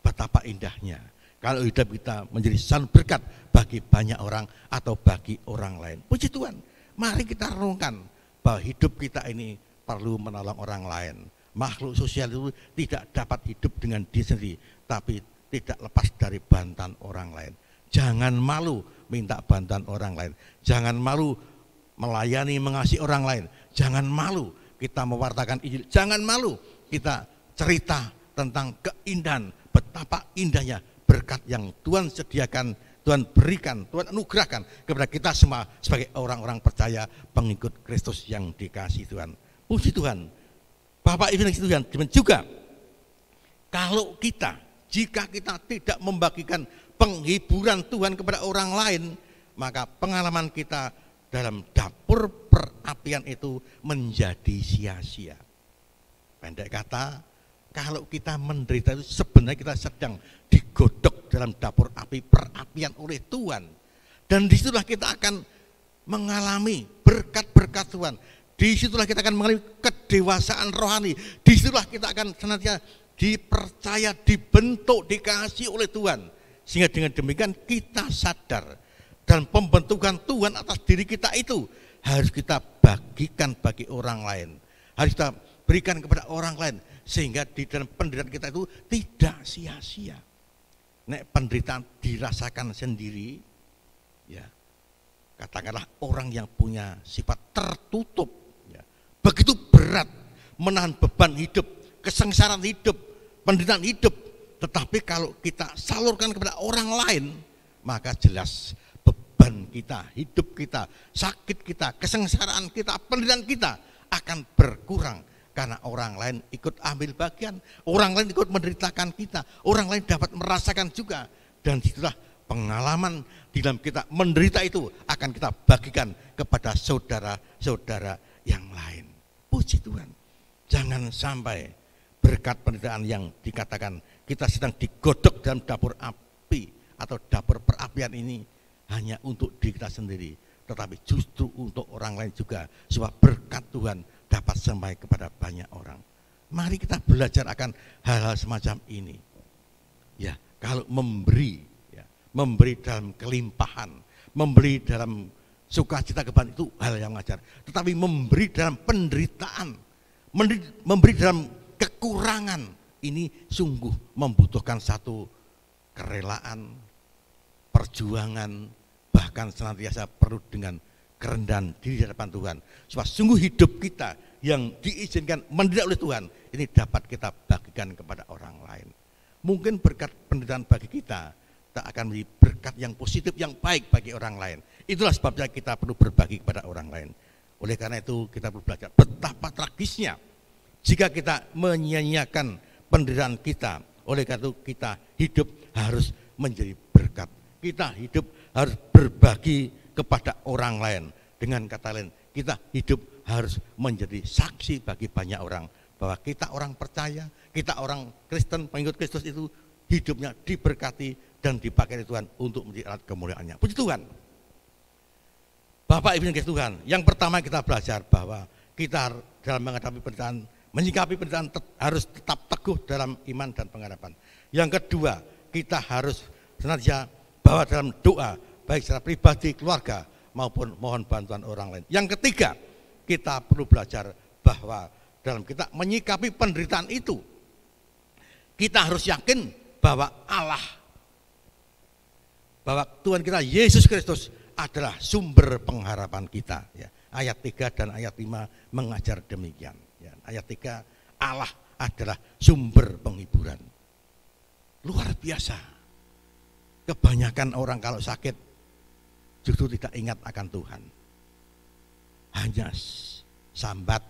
A: Betapa indahnya kalau hidup kita menjadi saluran berkat bagi banyak orang atau bagi orang lain. Puji Tuhan, mari kita renungkan bahwa hidup kita ini perlu menolong orang lain. Makhluk sosial itu tidak dapat hidup dengan diri sendiri, tapi tidak lepas dari bantuan orang lain. Jangan malu minta bantuan orang lain, jangan malu melayani, mengasihi orang lain, jangan malu kita mewartakan Injil, jangan malu kita cerita tentang keindahan, betapa indahnya berkat yang Tuhan sediakan, Tuhan berikan, Tuhan anugerahkan kepada kita semua sebagai orang-orang percaya pengikut Kristus yang dikasihi Tuhan. Puji Tuhan, Bapak Ibu yang Tuhan, juga jika kita tidak membagikan penghiburan Tuhan kepada orang lain, maka pengalaman kita dalam dapur perapian itu menjadi sia-sia. Pendek kata, kalau kita menderita itu sebenarnya kita sedang digodok dalam dapur api perapian oleh Tuhan. Dan disitulah kita akan mengalami berkat-berkat Tuhan. Disitulah kita akan mengalami kedewasaan rohani. Disitulah kita akan senantiasa dipercaya, dibentuk, dikasihi oleh Tuhan. Sehingga dengan demikian kita sadar dan pembentukan Tuhan atas diri kita itu harus kita bagikan bagi orang lain. Harus kita berikan kepada orang lain. Sehingga di dalam penderitaan kita itu tidak sia-sia. Nek penderitaan dirasakan sendiri, ya katakanlah orang yang punya sifat tertutup, ya, begitu berat menahan beban hidup, kesengsaraan hidup, penderitaan hidup. Tetapi kalau kita salurkan kepada orang lain, maka jelas beban kita, hidup kita, sakit kita, kesengsaraan kita, penderitaan kita akan berkurang. Karena orang lain ikut ambil bagian, orang lain ikut menderitakan kita, orang lain dapat merasakan juga. Dan disitulah pengalaman di dalam kita menderita itu akan kita bagikan kepada saudara-saudara yang lain. Puji Tuhan, jangan sampai berkat penderitaan yang dikatakan kita sedang digodok dalam dapur api atau dapur perapian ini hanya untuk diri kita sendiri, tetapi justru untuk orang lain juga, supaya berkat Tuhan dapat sampai kepada banyak orang. Mari kita belajar akan hal-hal semacam ini. Ya, kalau memberi, ya, memberi dalam kelimpahan, memberi dalam sukacita kebahagiaan itu hal yang wajar. Tetapi memberi dalam penderitaan, memberi dalam kekurangan, ini sungguh membutuhkan satu kerelaan, perjuangan, bahkan senantiasa perlu dengan kerendahan diri di hadapan Tuhan, supaya sungguh hidup kita yang diizinkan menderita oleh Tuhan ini dapat kita bagikan kepada orang lain. Mungkin berkat penderitaan bagi kita tak akan menjadi berkat yang positif, yang baik bagi orang lain. Itulah sebabnya kita perlu berbagi kepada orang lain. Oleh karena itu kita perlu belajar betapa tragisnya jika kita menyia-nyiakan penderitaan kita. Oleh karena itu kita hidup harus menjadi berkat. Kita hidup harus berbagi kepada orang lain. Dengan kata lain, kita hidup harus menjadi saksi bagi banyak orang bahwa kita orang percaya, kita orang Kristen, pengikut Kristus itu hidupnya diberkati dan dipakai Tuhan untuk menjadi alat kemuliaannya. Puji Tuhan. Bapak Ibu yang kasih Tuhan, yang pertama kita belajar bahwa kita dalam menghadapi penderitaan, menyikapi penderitaan harus tetap teguh dalam iman dan pengharapan. Yang kedua, kita harus senantiasa bahwa dalam doa, baik secara pribadi, keluarga, maupun mohon bantuan orang lain. Yang ketiga, kita perlu belajar bahwa dalam kita menyikapi penderitaan itu, kita harus yakin bahwa Allah, bahwa Tuhan kita Yesus Kristus adalah sumber pengharapan kita. Ya. Ayat 3 dan ayat 5 mengajar demikian. Ya. Ayat 3, Allah adalah sumber penghiburan. Luar biasa. Kebanyakan orang kalau sakit justru tidak ingat akan Tuhan. Hanya sambat,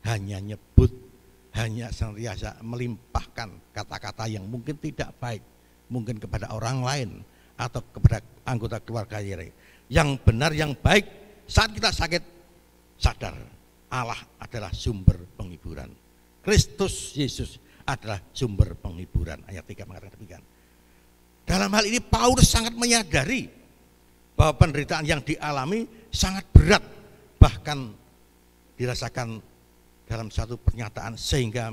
A: hanya nyebut, hanya senantiasa melimpahkan kata-kata yang mungkin tidak baik, mungkin kepada orang lain atau kepada anggota keluarga yang benar, yang baik. Saat kita sakit, sadar Allah adalah sumber penghiburan. Kristus Yesus adalah sumber penghiburan. Ayat 3 mengatakan demikian. Dalam hal ini Paulus sangat menyadari bahwa penderitaan yang dialami sangat berat, bahkan dirasakan dalam satu pernyataan sehingga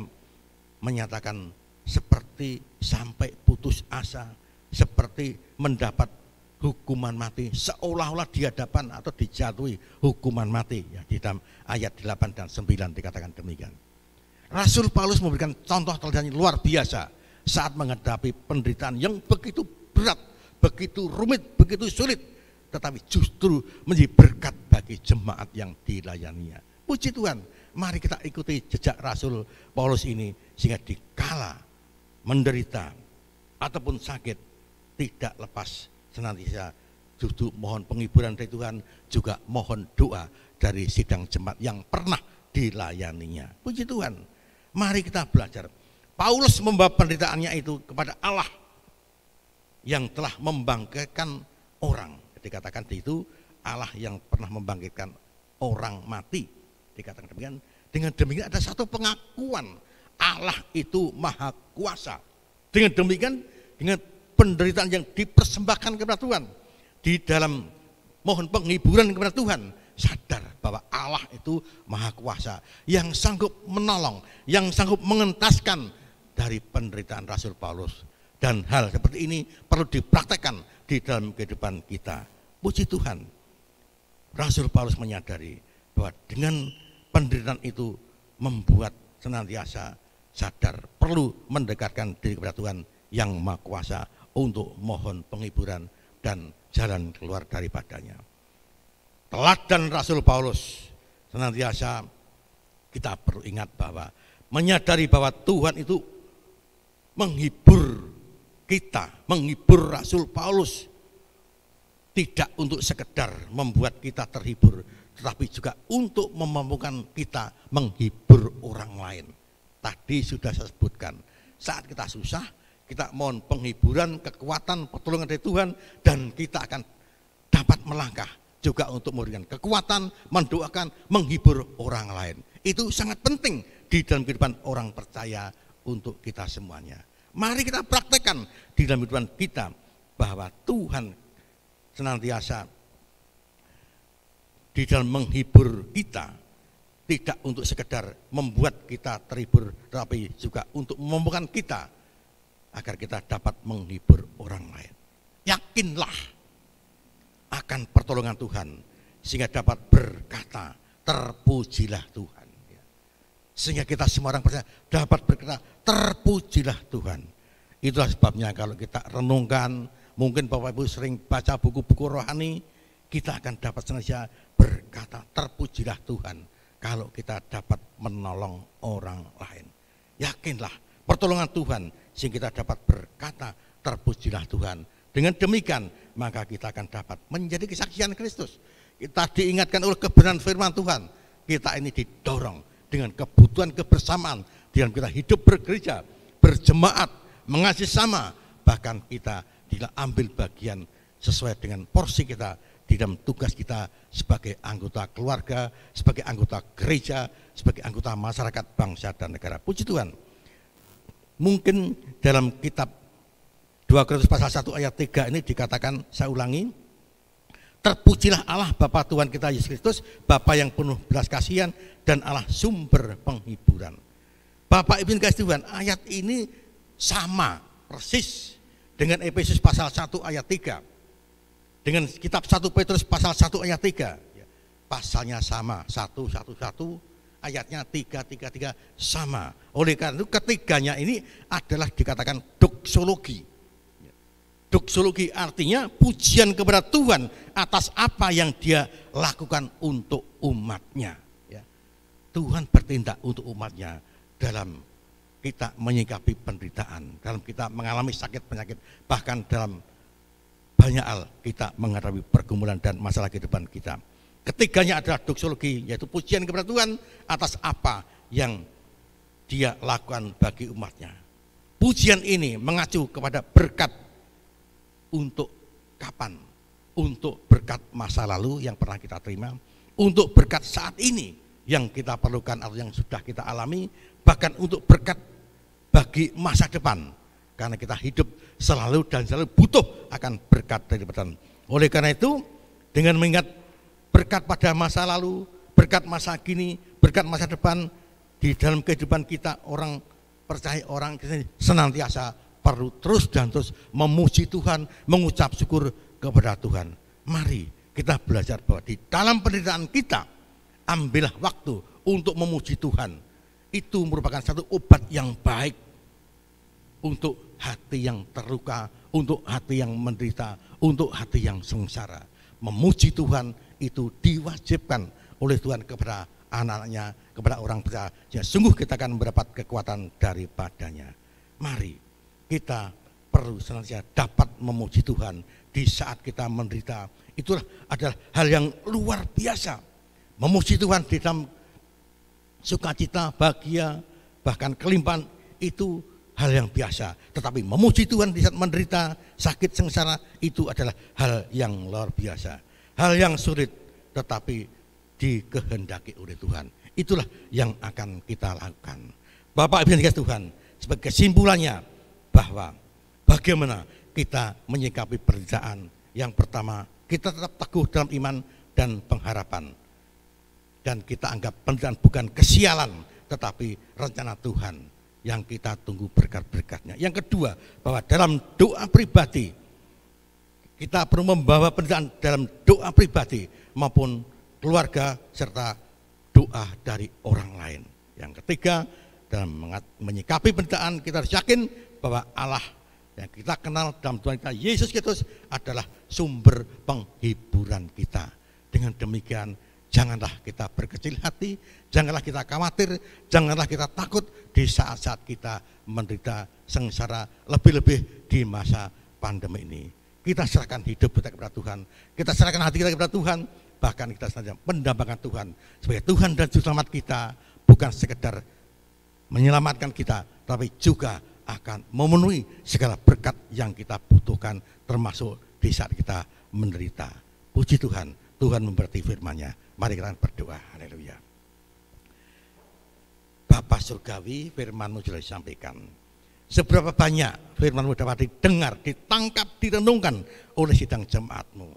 A: menyatakan seperti sampai putus asa, seperti mendapat hukuman mati, seolah-olah di hadapan atau dijatuhi hukuman mati. Ya, di dalam ayat 8 dan 9 dikatakan demikian. Rasul Paulus memberikan contoh teladan yang luar biasa saat menghadapi penderitaan yang begitu berat, begitu rumit, begitu sulit, tetapi justru menjadi berkat bagi jemaat yang dilayaninya. Puji Tuhan, mari kita ikuti jejak Rasul Paulus ini, sehingga dikala menderita ataupun sakit tidak lepas senantiasa justru mohon penghiburan dari Tuhan, juga mohon doa dari sidang jemaat yang pernah dilayaninya. Puji Tuhan, mari kita belajar. Paulus membawa penderitaannya itu kepada Allah yang telah membangkitkan orang. Dikatakan itu Allah yang pernah membangkitkan orang mati. Dikatakan demikian. Dengan demikian ada satu pengakuan Allah itu maha kuasa. Dengan demikian, dengan penderitaan yang dipersembahkan kepada Tuhan, di dalam mohon penghiburan kepada Tuhan, sadar bahwa Allah itu maha kuasa, yang sanggup menolong, yang sanggup mengentaskan dari penderitaan Rasul Paulus. Dan hal seperti ini perlu dipraktekkan di dalam kehidupan kita. Puji Tuhan, Rasul Paulus menyadari bahwa dengan penderitaan itu membuat senantiasa sadar perlu mendekatkan diri kepada Tuhan yang maha kuasa untuk mohon penghiburan dan jalan keluar daripadanya. Teladan Rasul Paulus senantiasa kita perlu ingat bahwa menyadari bahwa Tuhan itu menghibur kita, menghibur Rasul Paulus, tidak untuk sekedar membuat kita terhibur, tetapi juga untuk memampukan kita menghibur orang lain. Tadi sudah saya sebutkan, saat kita susah, kita mohon penghiburan, kekuatan, pertolongan dari Tuhan, dan kita akan dapat melangkah juga untuk memberikan kekuatan, mendoakan, menghibur orang lain. Itu sangat penting di dalam kehidupan orang percaya untuk kita semuanya. Mari kita praktekkan di dalam kehidupan kita bahwa Tuhan senantiasa di dalam menghibur kita, tidak untuk sekedar membuat kita terhibur, tetapi juga untuk memampukan kita agar kita dapat menghibur orang lain. Yakinlah akan pertolongan Tuhan sehingga dapat berkata, terpujilah Tuhan. Sehingga kita semua orang percaya dapat berkata, terpujilah Tuhan. Itulah sebabnya kalau kita renungkan, mungkin Bapak Ibu sering baca buku-buku rohani, kita akan dapat senantiasa berkata, terpujilah Tuhan kalau kita dapat menolong orang lain. Yakinlah pertolongan Tuhan sehingga kita dapat berkata, terpujilah Tuhan. Dengan demikian maka kita akan dapat menjadi kesaksian Kristus. Kita diingatkan oleh kebenaran firman Tuhan. Kita ini didorong dengan kebutuhan kebersamaan, dengan kita hidup bergereja, berjemaat, mengasihi sama, bahkan kita tidak ambil bagian sesuai dengan porsi kita di dalam tugas kita sebagai anggota keluarga, sebagai anggota gereja, sebagai anggota masyarakat, bangsa dan negara. Puji Tuhan. Mungkin dalam kitab 2 Korintus pasal 1 ayat 3 ini dikatakan, saya ulangi, terpujilah Allah Bapa Tuhan kita Yesus Kristus, Bapa yang penuh belas kasihan dan Allah sumber penghiburan. Bapak Ibu kasih Tuhan, ayat ini sama persis dengan Efesus pasal 1 ayat 3. Dengan kitab 1 Petrus pasal 1 ayat 3. Pasalnya sama, 111, ayatnya 333 sama. Oleh karena itu ketiganya ini adalah dikatakan doksologi. Doksologi artinya pujian kepada Tuhan atas apa yang Dia lakukan untuk umatnya. Tuhan bertindak untuk umatnya dalam kita menyikapi penderitaan, dalam kita mengalami sakit penyakit, bahkan dalam banyak hal kita menghadapi pergumulan dan masalah kehidupan kita. Ketiganya adalah doksologi, yaitu pujian kepada Tuhan atas apa yang Dia lakukan bagi umatnya. Pujian ini mengacu kepada berkat. Untuk kapan? Untuk berkat masa lalu yang pernah kita terima, untuk berkat saat ini yang kita perlukan atau yang sudah kita alami, bahkan untuk berkat bagi masa depan, karena kita hidup selalu dan selalu butuh akan berkat dari Tuhan. Oleh karena itu, dengan mengingat berkat pada masa lalu, berkat masa kini, berkat masa depan, di dalam kehidupan kita orang percaya, orang Kristen senantiasa perlu terus dan terus memuji Tuhan, mengucap syukur kepada Tuhan. Mari kita belajar bahwa di dalam penderitaan kita, ambillah waktu untuk memuji Tuhan. Itu merupakan satu obat yang baik untuk hati yang terluka, untuk hati yang menderita, untuk hati yang sengsara. Memuji Tuhan itu diwajibkan oleh Tuhan kepada anak-anaknya, kepada orang percaya. Ya, sungguh kita akan mendapat kekuatan daripadanya. Mari kita perlu senantiasa dapat memuji Tuhan di saat kita menderita. Itulah adalah hal yang luar biasa. Memuji Tuhan di dalam sukacita, bahagia, bahkan kelimpahan, itu hal yang biasa, tetapi memuji Tuhan di saat menderita, sakit, sengsara itu adalah hal yang luar biasa, hal yang sulit tetapi dikehendaki oleh Tuhan. Itulah yang akan kita lakukan. Bapak Ibu yang dikasihi Tuhan, sebagai kesimpulannya bahwa bagaimana kita menyikapi penderitaan. Yang pertama, kita tetap teguh dalam iman dan pengharapan, dan kita anggap penderitaan bukan kesialan tetapi rencana Tuhan yang kita tunggu berkat-berkatnya. Yang kedua, bahwa dalam doa pribadi kita perlu membawa penderitaan dalam doa pribadi maupun keluarga serta doa dari orang lain. Yang ketiga, dalam menyikapi penderitaan kita harus yakin bahwa Allah yang kita kenal dalam Tuhan kita Yesus Kristus adalah sumber penghiburan kita. Dengan demikian, janganlah kita berkecil hati, janganlah kita khawatir, janganlah kita takut di saat-saat kita menderita sengsara, lebih-lebih di masa pandemi ini. Kita serahkan hidup kita kepada Tuhan, kita serahkan hati kita kepada Tuhan, bahkan kita senantiasa mendambakan Tuhan sebagai Tuhan dan Juru Selamat kita, bukan sekedar menyelamatkan kita, tapi juga akan memenuhi segala berkat yang kita butuhkan, termasuk di saat kita menderita. Puji Tuhan, Tuhan memberkati firman-Nya. Mari kita berdoa. Haleluya. Bapa surgawi, firman-Mu sudah disampaikan. Seberapa banyak firman-Mu dapat didengar, ditangkap, direnungkan oleh sidang jemaat-Mu.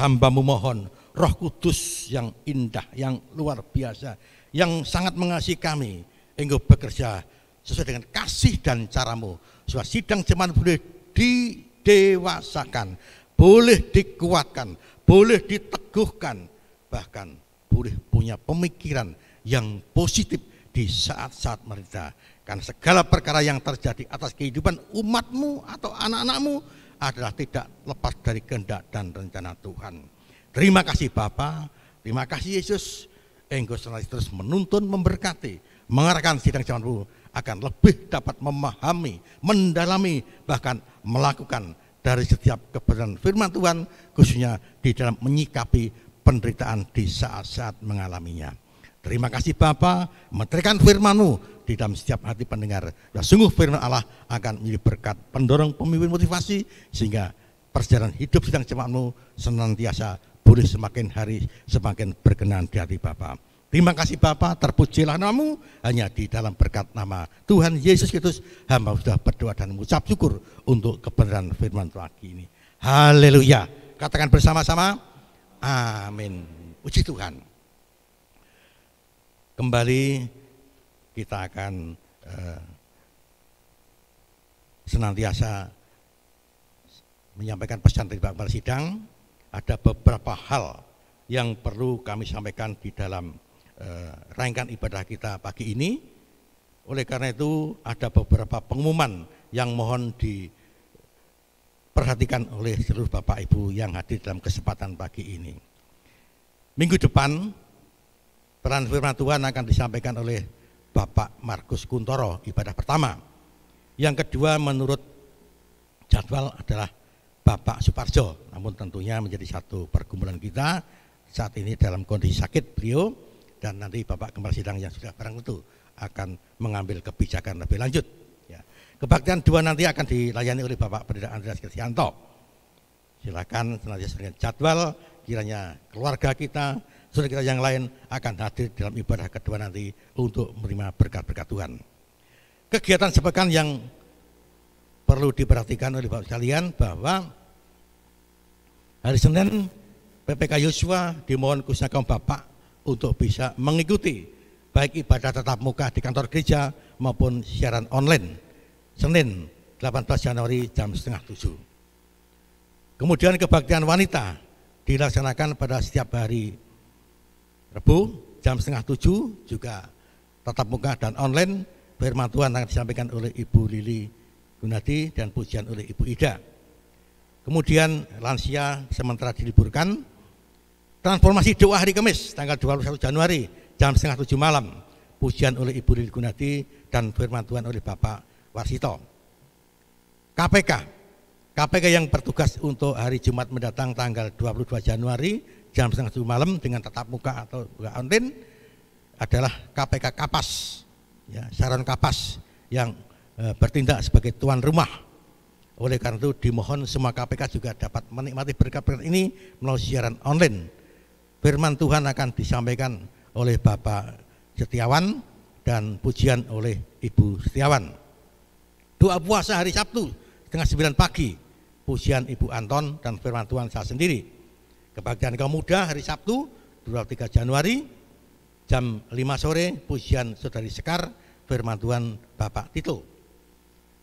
A: Hamba-Mu mohon Roh Kudus yang indah, yang luar biasa, yang sangat mengasihi kami, Engkau bekerja sesuai dengan kasih dan cara-Mu, supaya sidang jemaat boleh didewasakan, boleh dikuatkan, boleh diteguhkan, bahkan boleh punya pemikiran yang positif di saat-saat menderita. Karena segala perkara yang terjadi atas kehidupan umat-Mu atau anak-anak-Mu adalah tidak lepas dari kehendak dan rencana Tuhan. Terima kasih Bapa, terima kasih Yesus. Engkau selalu terus menuntun, memberkati, mengarahkan sidang jemaat-Mu akan lebih dapat memahami, mendalami, bahkan melakukan dari setiap kebenaran firman Tuhan, khususnya di dalam menyikapi penderitaan di saat-saat mengalaminya. Terima kasih Bapa, meteraikan firman-Mu di dalam setiap hati pendengar. Ya, sungguh firman Allah akan menjadi berkat, pendorong, pemimpin, motivasi, sehingga perjalanan hidup sidang jemaat-Mu senantiasa boleh semakin hari semakin berkenan di hati Bapa. Terima kasih Bapa, terpujilah nama-Mu, hanya di dalam berkat nama Tuhan Yesus Kristus hamba sudah berdoa dan mengucap syukur untuk kebenaran firman Tuhan ini. Haleluya. Katakan bersama-sama, amin. Puji Tuhan. Kembali kita akan senantiasa menyampaikan pesan dari Bapak Sidang. Ada beberapa hal yang perlu kami sampaikan di dalam rangkaian ibadah kita pagi ini. Oleh karena itu ada beberapa pengumuman yang mohon diperhatikan oleh seluruh Bapak Ibu yang hadir dalam kesempatan pagi ini. Minggu depan peran firman Tuhan akan disampaikan oleh Bapak Markus Kuntoro, ibadah pertama. Yang kedua menurut jadwal adalah Bapak Suparjo, namun tentunya menjadi satu pergumulan kita saat ini dalam kondisi sakit beliau, dan nanti Bapak Gembala Sidang yang sudah barang tentu akan mengambil kebijakan lebih lanjut. Ya. Kebaktian 2 nanti akan dilayani oleh Bapak Pendeta Andreas Kristianto. Silakan senantiasa dengan jadwal, kiranya keluarga kita, saudara kita yang lain akan hadir dalam ibadah kedua nanti untuk menerima berkat-berkat Tuhan. Kegiatan sepekan yang perlu diperhatikan oleh Bapak sekalian bahwa hari Senin PPK Yosua dimohon khususnya kaum Bapak untuk bisa mengikuti baik ibadah tatap muka di kantor gereja maupun siaran online Senin 18 Januari jam 6:30. Kemudian kebaktian wanita dilaksanakan pada setiap hari Rabu jam 6:30, juga tatap muka dan online. Firman Tuhan akan disampaikan oleh Ibu Lili Gunadi dan pujian oleh Ibu Ida. Kemudian lansia sementara diliburkan. Transformasi doa hari Kamis tanggal 21 Januari jam 6:30 malam. Pujian oleh Ibu Lili Gunadi dan firman Tuhan oleh Bapak Warsito. KPK yang bertugas untuk hari Jumat mendatang tanggal 22 Januari jam 6:30 malam dengan tatap muka atau online adalah KPK Kapas, ya, Saron Kapas yang bertindak sebagai tuan rumah. Oleh karena itu dimohon semua KPK juga dapat menikmati berkat-berkat ini melalui siaran online. Firman Tuhan akan disampaikan oleh Bapak Setiawan dan pujian oleh Ibu Setiawan. Doa puasa hari Sabtu setengah 9 pagi, pujian Ibu Anton dan firman Tuhan saya sendiri. Kebaktian kaum muda hari Sabtu 23 Januari jam 5 sore, pujian Saudari Sekar, firman Tuhan Bapak Tito.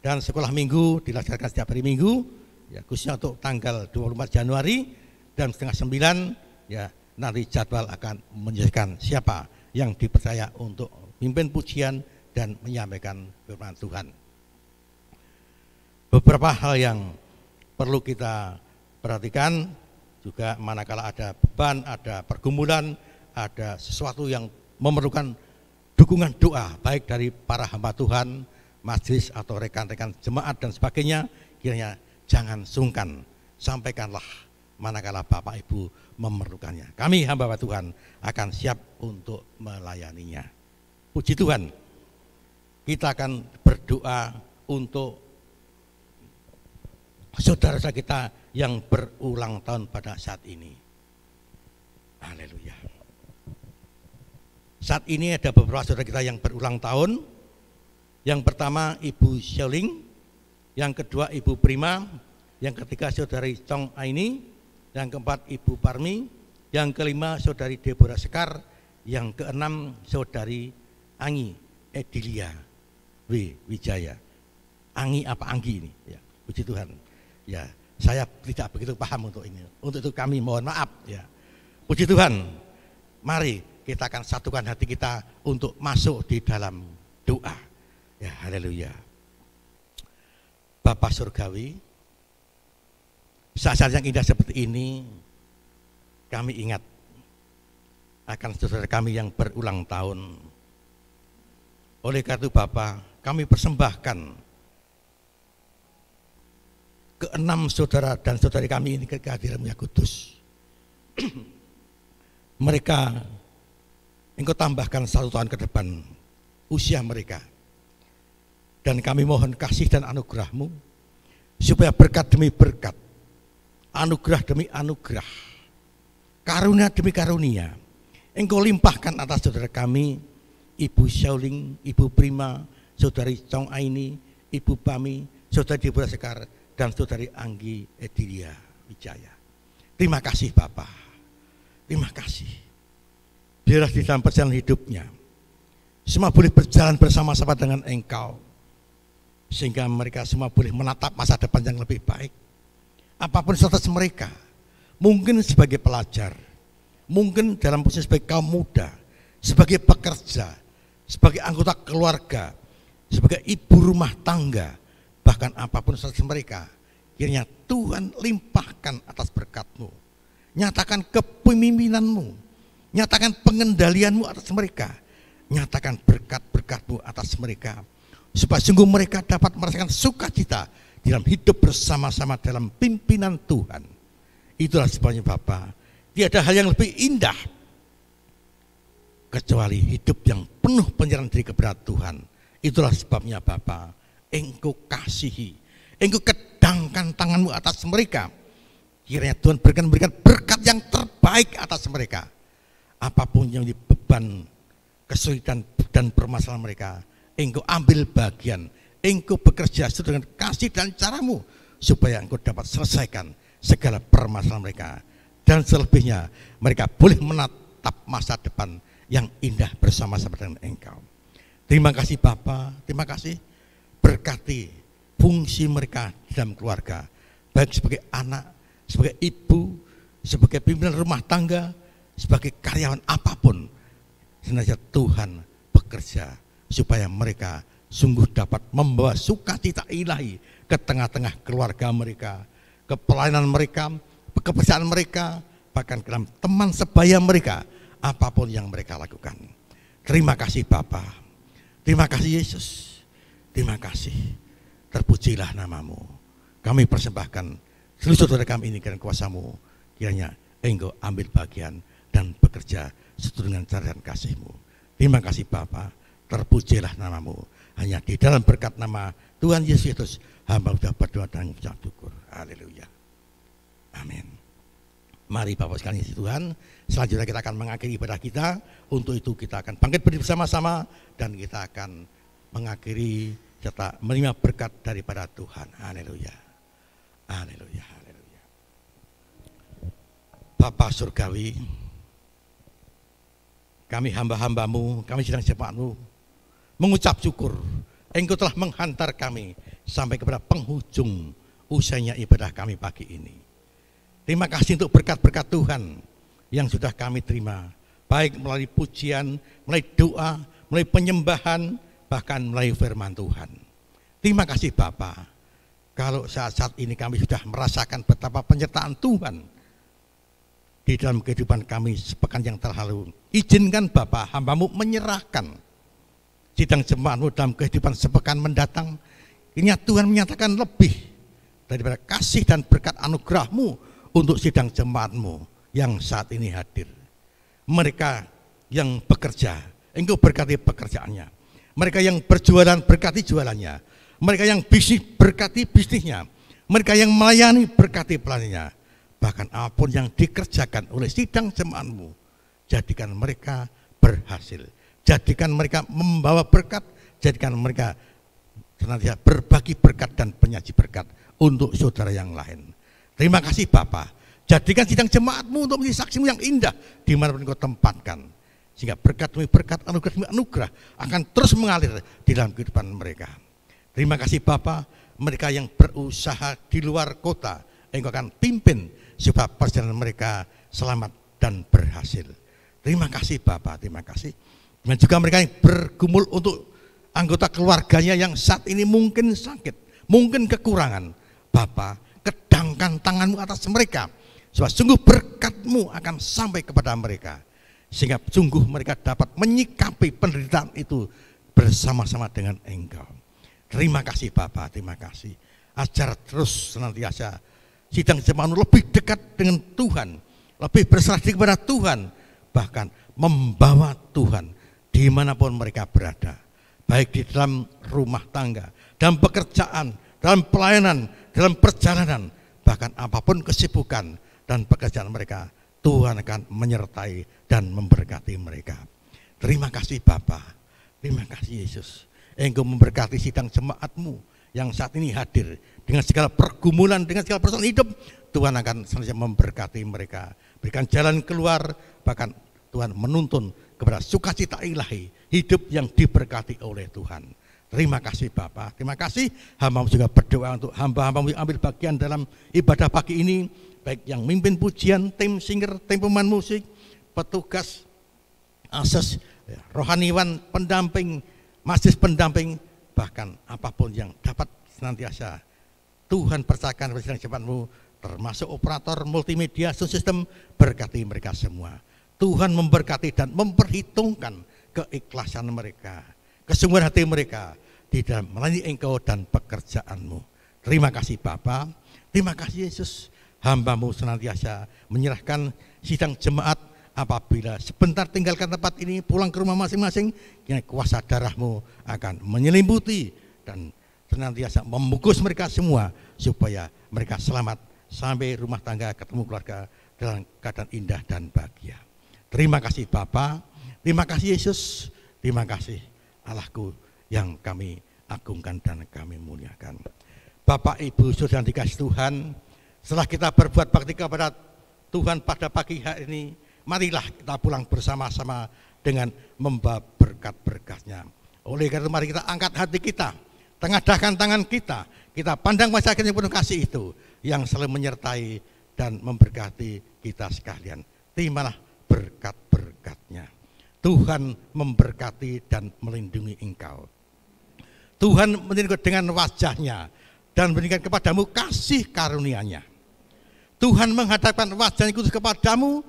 A: Dan sekolah minggu dilaksanakan setiap hari Minggu, ya, khususnya untuk tanggal 24 Januari dan setengah 9, ya, nanti jadwal akan menjelaskan siapa yang dipercaya untuk pimpin pujian dan menyampaikan firman Tuhan. Beberapa hal yang perlu kita perhatikan juga manakala ada beban, ada pergumulan, ada sesuatu yang memerlukan dukungan doa baik dari para hamba Tuhan, majelis atau rekan-rekan jemaat dan sebagainya, kiranya jangan sungkan, sampaikanlah manakala Bapak Ibu memerlukannya. Kami hamba Tuhan akan siap untuk melayaninya. Puji Tuhan, kita akan berdoa untuk saudara-saudara kita yang berulang tahun pada saat ini. Haleluya. Saat ini ada beberapa saudara kita yang berulang tahun. Yang pertama Ibu Xiaoling, yang kedua Ibu Prima, yang ketiga Saudari Chong Aini, yang keempat Ibu Parmi, yang kelima Saudari Deborah Sekar, yang keenam Saudari Anggi Edilia Wijaya. Anggi apa Anggi ini? Ya, puji Tuhan. Ya, saya tidak begitu paham untuk ini. Untuk itu kami mohon maaf. Ya, puji Tuhan. Mari kita akan satukan hati kita untuk masuk di dalam doa. Ya, haleluya. Bapa Surgawi, saat-saat yang indah seperti ini kami ingat akan saudara kami yang berulang tahun. Oleh karena itu Bapa, kami persembahkan ke-6 saudara dan saudari kami ini ke kehadiran-Mu yang kudus. Mereka Engkau tambahkan 1 tahun ke depan usia mereka. Dan kami mohon kasih dan anugerah-Mu supaya berkat demi berkat, anugerah demi anugerah, karunia demi karunia Engkau limpahkan atas saudara kami, Ibu Xiaoling, Ibu Prima, Saudari Chong Aini, Ibu Pami, Saudari Deborah Sekar, dan Saudari Anggi Edilia Wijaya. Terima kasih Bapak, terima kasih. Biarlah di dalam perjalanan hidupnya semua boleh berjalan bersama-sama dengan Engkau, sehingga mereka semua boleh menatap masa depan yang lebih baik. Apapun status mereka, mungkin sebagai pelajar, mungkin dalam posisi sebagai kaum muda, sebagai pekerja, sebagai anggota keluarga, sebagai ibu rumah tangga, bahkan apapun status mereka, kiranya Tuhan limpahkan atas berkat-Mu, nyatakan kepemimpinan-Mu, nyatakan pengendalian-Mu atas mereka, nyatakan berkat-berkat-Mu atas mereka, supaya sungguh mereka dapat merasakan sukacita dalam hidup bersama-sama dalam pimpinan Tuhan. Itulah sebabnya Bapak, tiada hal yang lebih indah kecuali hidup yang penuh penyerahan diri kepada Tuhan. Itulah sebabnya Bapak, Engkau kasihi, Engkau kedangkan tangan-Mu atas mereka. Kiranya Tuhan berikan berkat yang terbaik atas mereka. Apapun yang di beban, kesulitan dan permasalahan mereka, Engkau ambil bagian, Engkau bekerja sesuai dengan kasih dan cara-Mu, supaya Engkau dapat selesaikan segala permasalahan mereka. Dan selebihnya mereka boleh menatap masa depan yang indah bersama-sama dengan Engkau. Terima kasih Bapa, terima kasih. Berkati fungsi mereka dalam keluarga, baik sebagai anak, sebagai ibu, sebagai pimpinan rumah tangga, sebagai karyawan apapun. Senantiasa Tuhan bekerja supaya mereka sungguh dapat membawa sukacita ilahi ke tengah-tengah keluarga mereka, ke pelayanan mereka, kepercayaan mereka, bahkan ke dalam teman sebaya mereka, apapun yang mereka lakukan. Terima kasih Bapa, terima kasih Yesus, terima kasih. Terpujilah nama-Mu. Kami persembahkan seluruh saudara kami ini dengan kuasa-Mu, kiranya Engkau ambil bagian dan bekerja sesuai dengan cara dan kasih-Mu. Terima kasih Bapa, terpujilah nama-Mu. Hanya di dalam berkat nama Tuhan Yesus Kristus hamba sudah berdoa dan mengucap syukur. Haleluya. Amin. Mari Bapak sekalian Tuhan, selanjutnya kita akan mengakhiri ibadah kita. Untuk itu kita akan bangkit berdiri bersama-sama dan kita akan mengakhiri serta menerima berkat daripada Tuhan. Haleluya. Haleluya. Haleluya. Bapa surgawi, kami hamba-hambamu, kami sedang jemaatmu mengucap syukur Engkau telah menghantar kami sampai kepada penghujung usainya ibadah kami pagi ini. Terima kasih untuk berkat-berkat Tuhan yang sudah kami terima, baik melalui pujian, melalui doa, melalui penyembahan, bahkan melalui firman Tuhan. Terima kasih Bapa. Kalau saat-saat ini kami sudah merasakan betapa penyertaan Tuhan di dalam kehidupan kami sepekan yang terlalu, izinkan Bapa hamba-Mu menyerahkan sidang jemaat-Mu dalam kehidupan sepekan mendatang. Ini Tuhan menyatakan lebih daripada kasih dan berkat anugerah-Mu untuk sidang jemaat-Mu yang saat ini hadir. Mereka yang bekerja, Engkau berkati pekerjaannya. Mereka yang berjualan, berkati jualannya. Mereka yang bisnis, berkati bisnisnya. Mereka yang melayani, berkati pelayanannya. Bahkan apapun yang dikerjakan oleh sidang jemaat-Mu, jadikan mereka berhasil. Jadikan mereka membawa berkat, jadikan mereka senantiasa berbagi berkat dan penyaji berkat untuk saudara yang lain. Terima kasih Bapa. Jadikan sidang jemaat-Mu untuk menjadi saksi-Mu yang indah dimanapun Engkau tempatkan. Sehingga berkat demi berkat, anugerah demi anugerah akan terus mengalir di dalam kehidupan mereka. Terima kasih Bapa. Mereka yang berusaha di luar kota, Engkau akan pimpin supaya perjalanan mereka selamat dan berhasil. Terima kasih Bapa, terima kasih. Dan juga mereka yang bergumul untuk anggota keluarganya yang saat ini mungkin sakit, mungkin kekurangan. Bapa, kedangkan tangan-Mu atas mereka, supaya sungguh berkat-Mu akan sampai kepada mereka, sehingga sungguh mereka dapat menyikapi penderitaan itu bersama-sama dengan Engkau. Terima kasih Bapa, terima kasih. Ajar terus senantiasa sidang jemaat-Mu lebih dekat dengan Tuhan, lebih berserah diri kepada Tuhan, bahkan membawa Tuhan dimanapun mereka berada, baik di dalam rumah tangga, dalam pekerjaan, dalam pelayanan, dalam perjalanan, bahkan apapun kesibukan dan pekerjaan mereka, Tuhan akan menyertai dan memberkati mereka. Terima kasih Bapa, terima kasih Yesus. Engkau memberkati sidang jemaat-Mu yang saat ini hadir dengan segala pergumulan, dengan segala persoalan hidup. Tuhan akan senantiasa memberkati mereka, berikan jalan keluar, bahkan Tuhan menuntun kepada sukacita ilahi, hidup yang diberkati oleh Tuhan. Terima kasih Bapa, terima kasih. Hamba-Mu juga berdoa untuk hamba-hamba-Mu yang ambil bagian dalam ibadah pagi ini, baik yang mimpin pujian, tim singer, tim pemain musik, petugas, ases, rohaniwan, pendamping, majelis pendamping, bahkan apapun yang dapat senantiasa Tuhan percayakan kepada sidang jemaat-Mu, termasuk operator multimedia, sound system, berkati mereka semua. Tuhan memberkati dan memperhitungkan keikhlasan mereka, kesungguhan hati mereka di dalam melayani Engkau dan pekerjaan-Mu. Terima kasih Bapa, terima kasih Yesus. Hamba-Mu senantiasa menyerahkan sidang jemaat apabila sebentar tinggalkan tempat ini, pulang ke rumah masing-masing, kuasa darah-Mu akan menyelimuti dan senantiasa membungkus mereka semua supaya mereka selamat sampai rumah tangga, ketemu keluarga dalam keadaan indah dan bahagia. Terima kasih Bapa, terima kasih Yesus, terima kasih Allahku yang kami agungkan dan kami muliakan. Bapak Ibu Saudara dikasih Tuhan, setelah kita berbuat bakti kepada Tuhan pada pagi hari ini, marilah kita pulang bersama-sama dengan membawa berkat-berkat-Nya. Oleh karena itu mari kita angkat hati kita, tengadahkan tangan kita, kita pandang masyarakat yang penuh kasih itu, yang selalu menyertai dan memberkati kita sekalian. Terimalah berkat-berkat-Nya. Tuhan memberkati dan melindungi engkau. Tuhan menyertai dengan wajah-Nya dan memberikan kepadamu kasih karunia-Nya. Tuhan menghadapkan wajah-Nya kudus kepadamu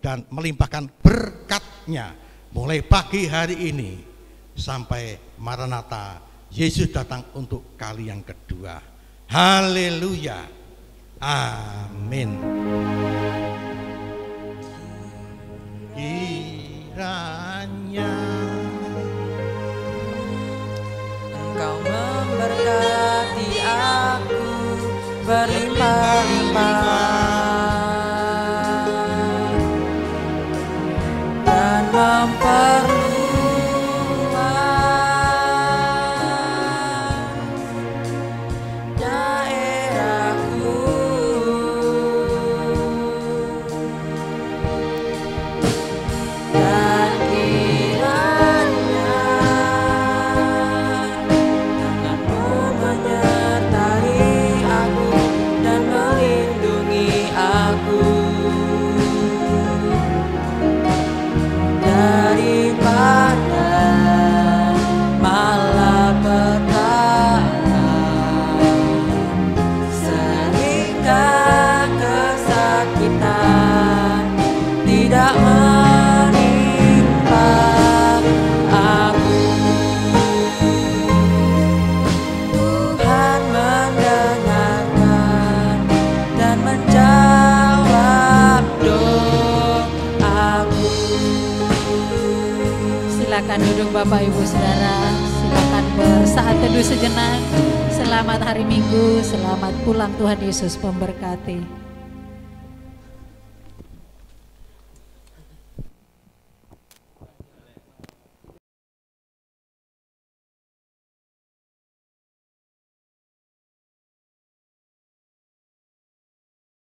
A: dan melimpahkan berkat-Nya mulai pagi hari ini sampai Maranatha, Yesus datang untuk kali yang kedua. Haleluya. Amin. Kiranya
C: berlimpah dan memperluas daerahku, dan kiranya tanganmu menyertai aku dan melindungi aku daripada malapetaka sehingga kesakitan tidak menimpa aku. Tuhan mendengarkan dan menjawab doaku.
B: Silakan duduk Bapak Ibu Saudara, silakan bersaat teduh sejenak. Selamat hari Minggu, selamat pulang, Tuhan Yesus memberkati.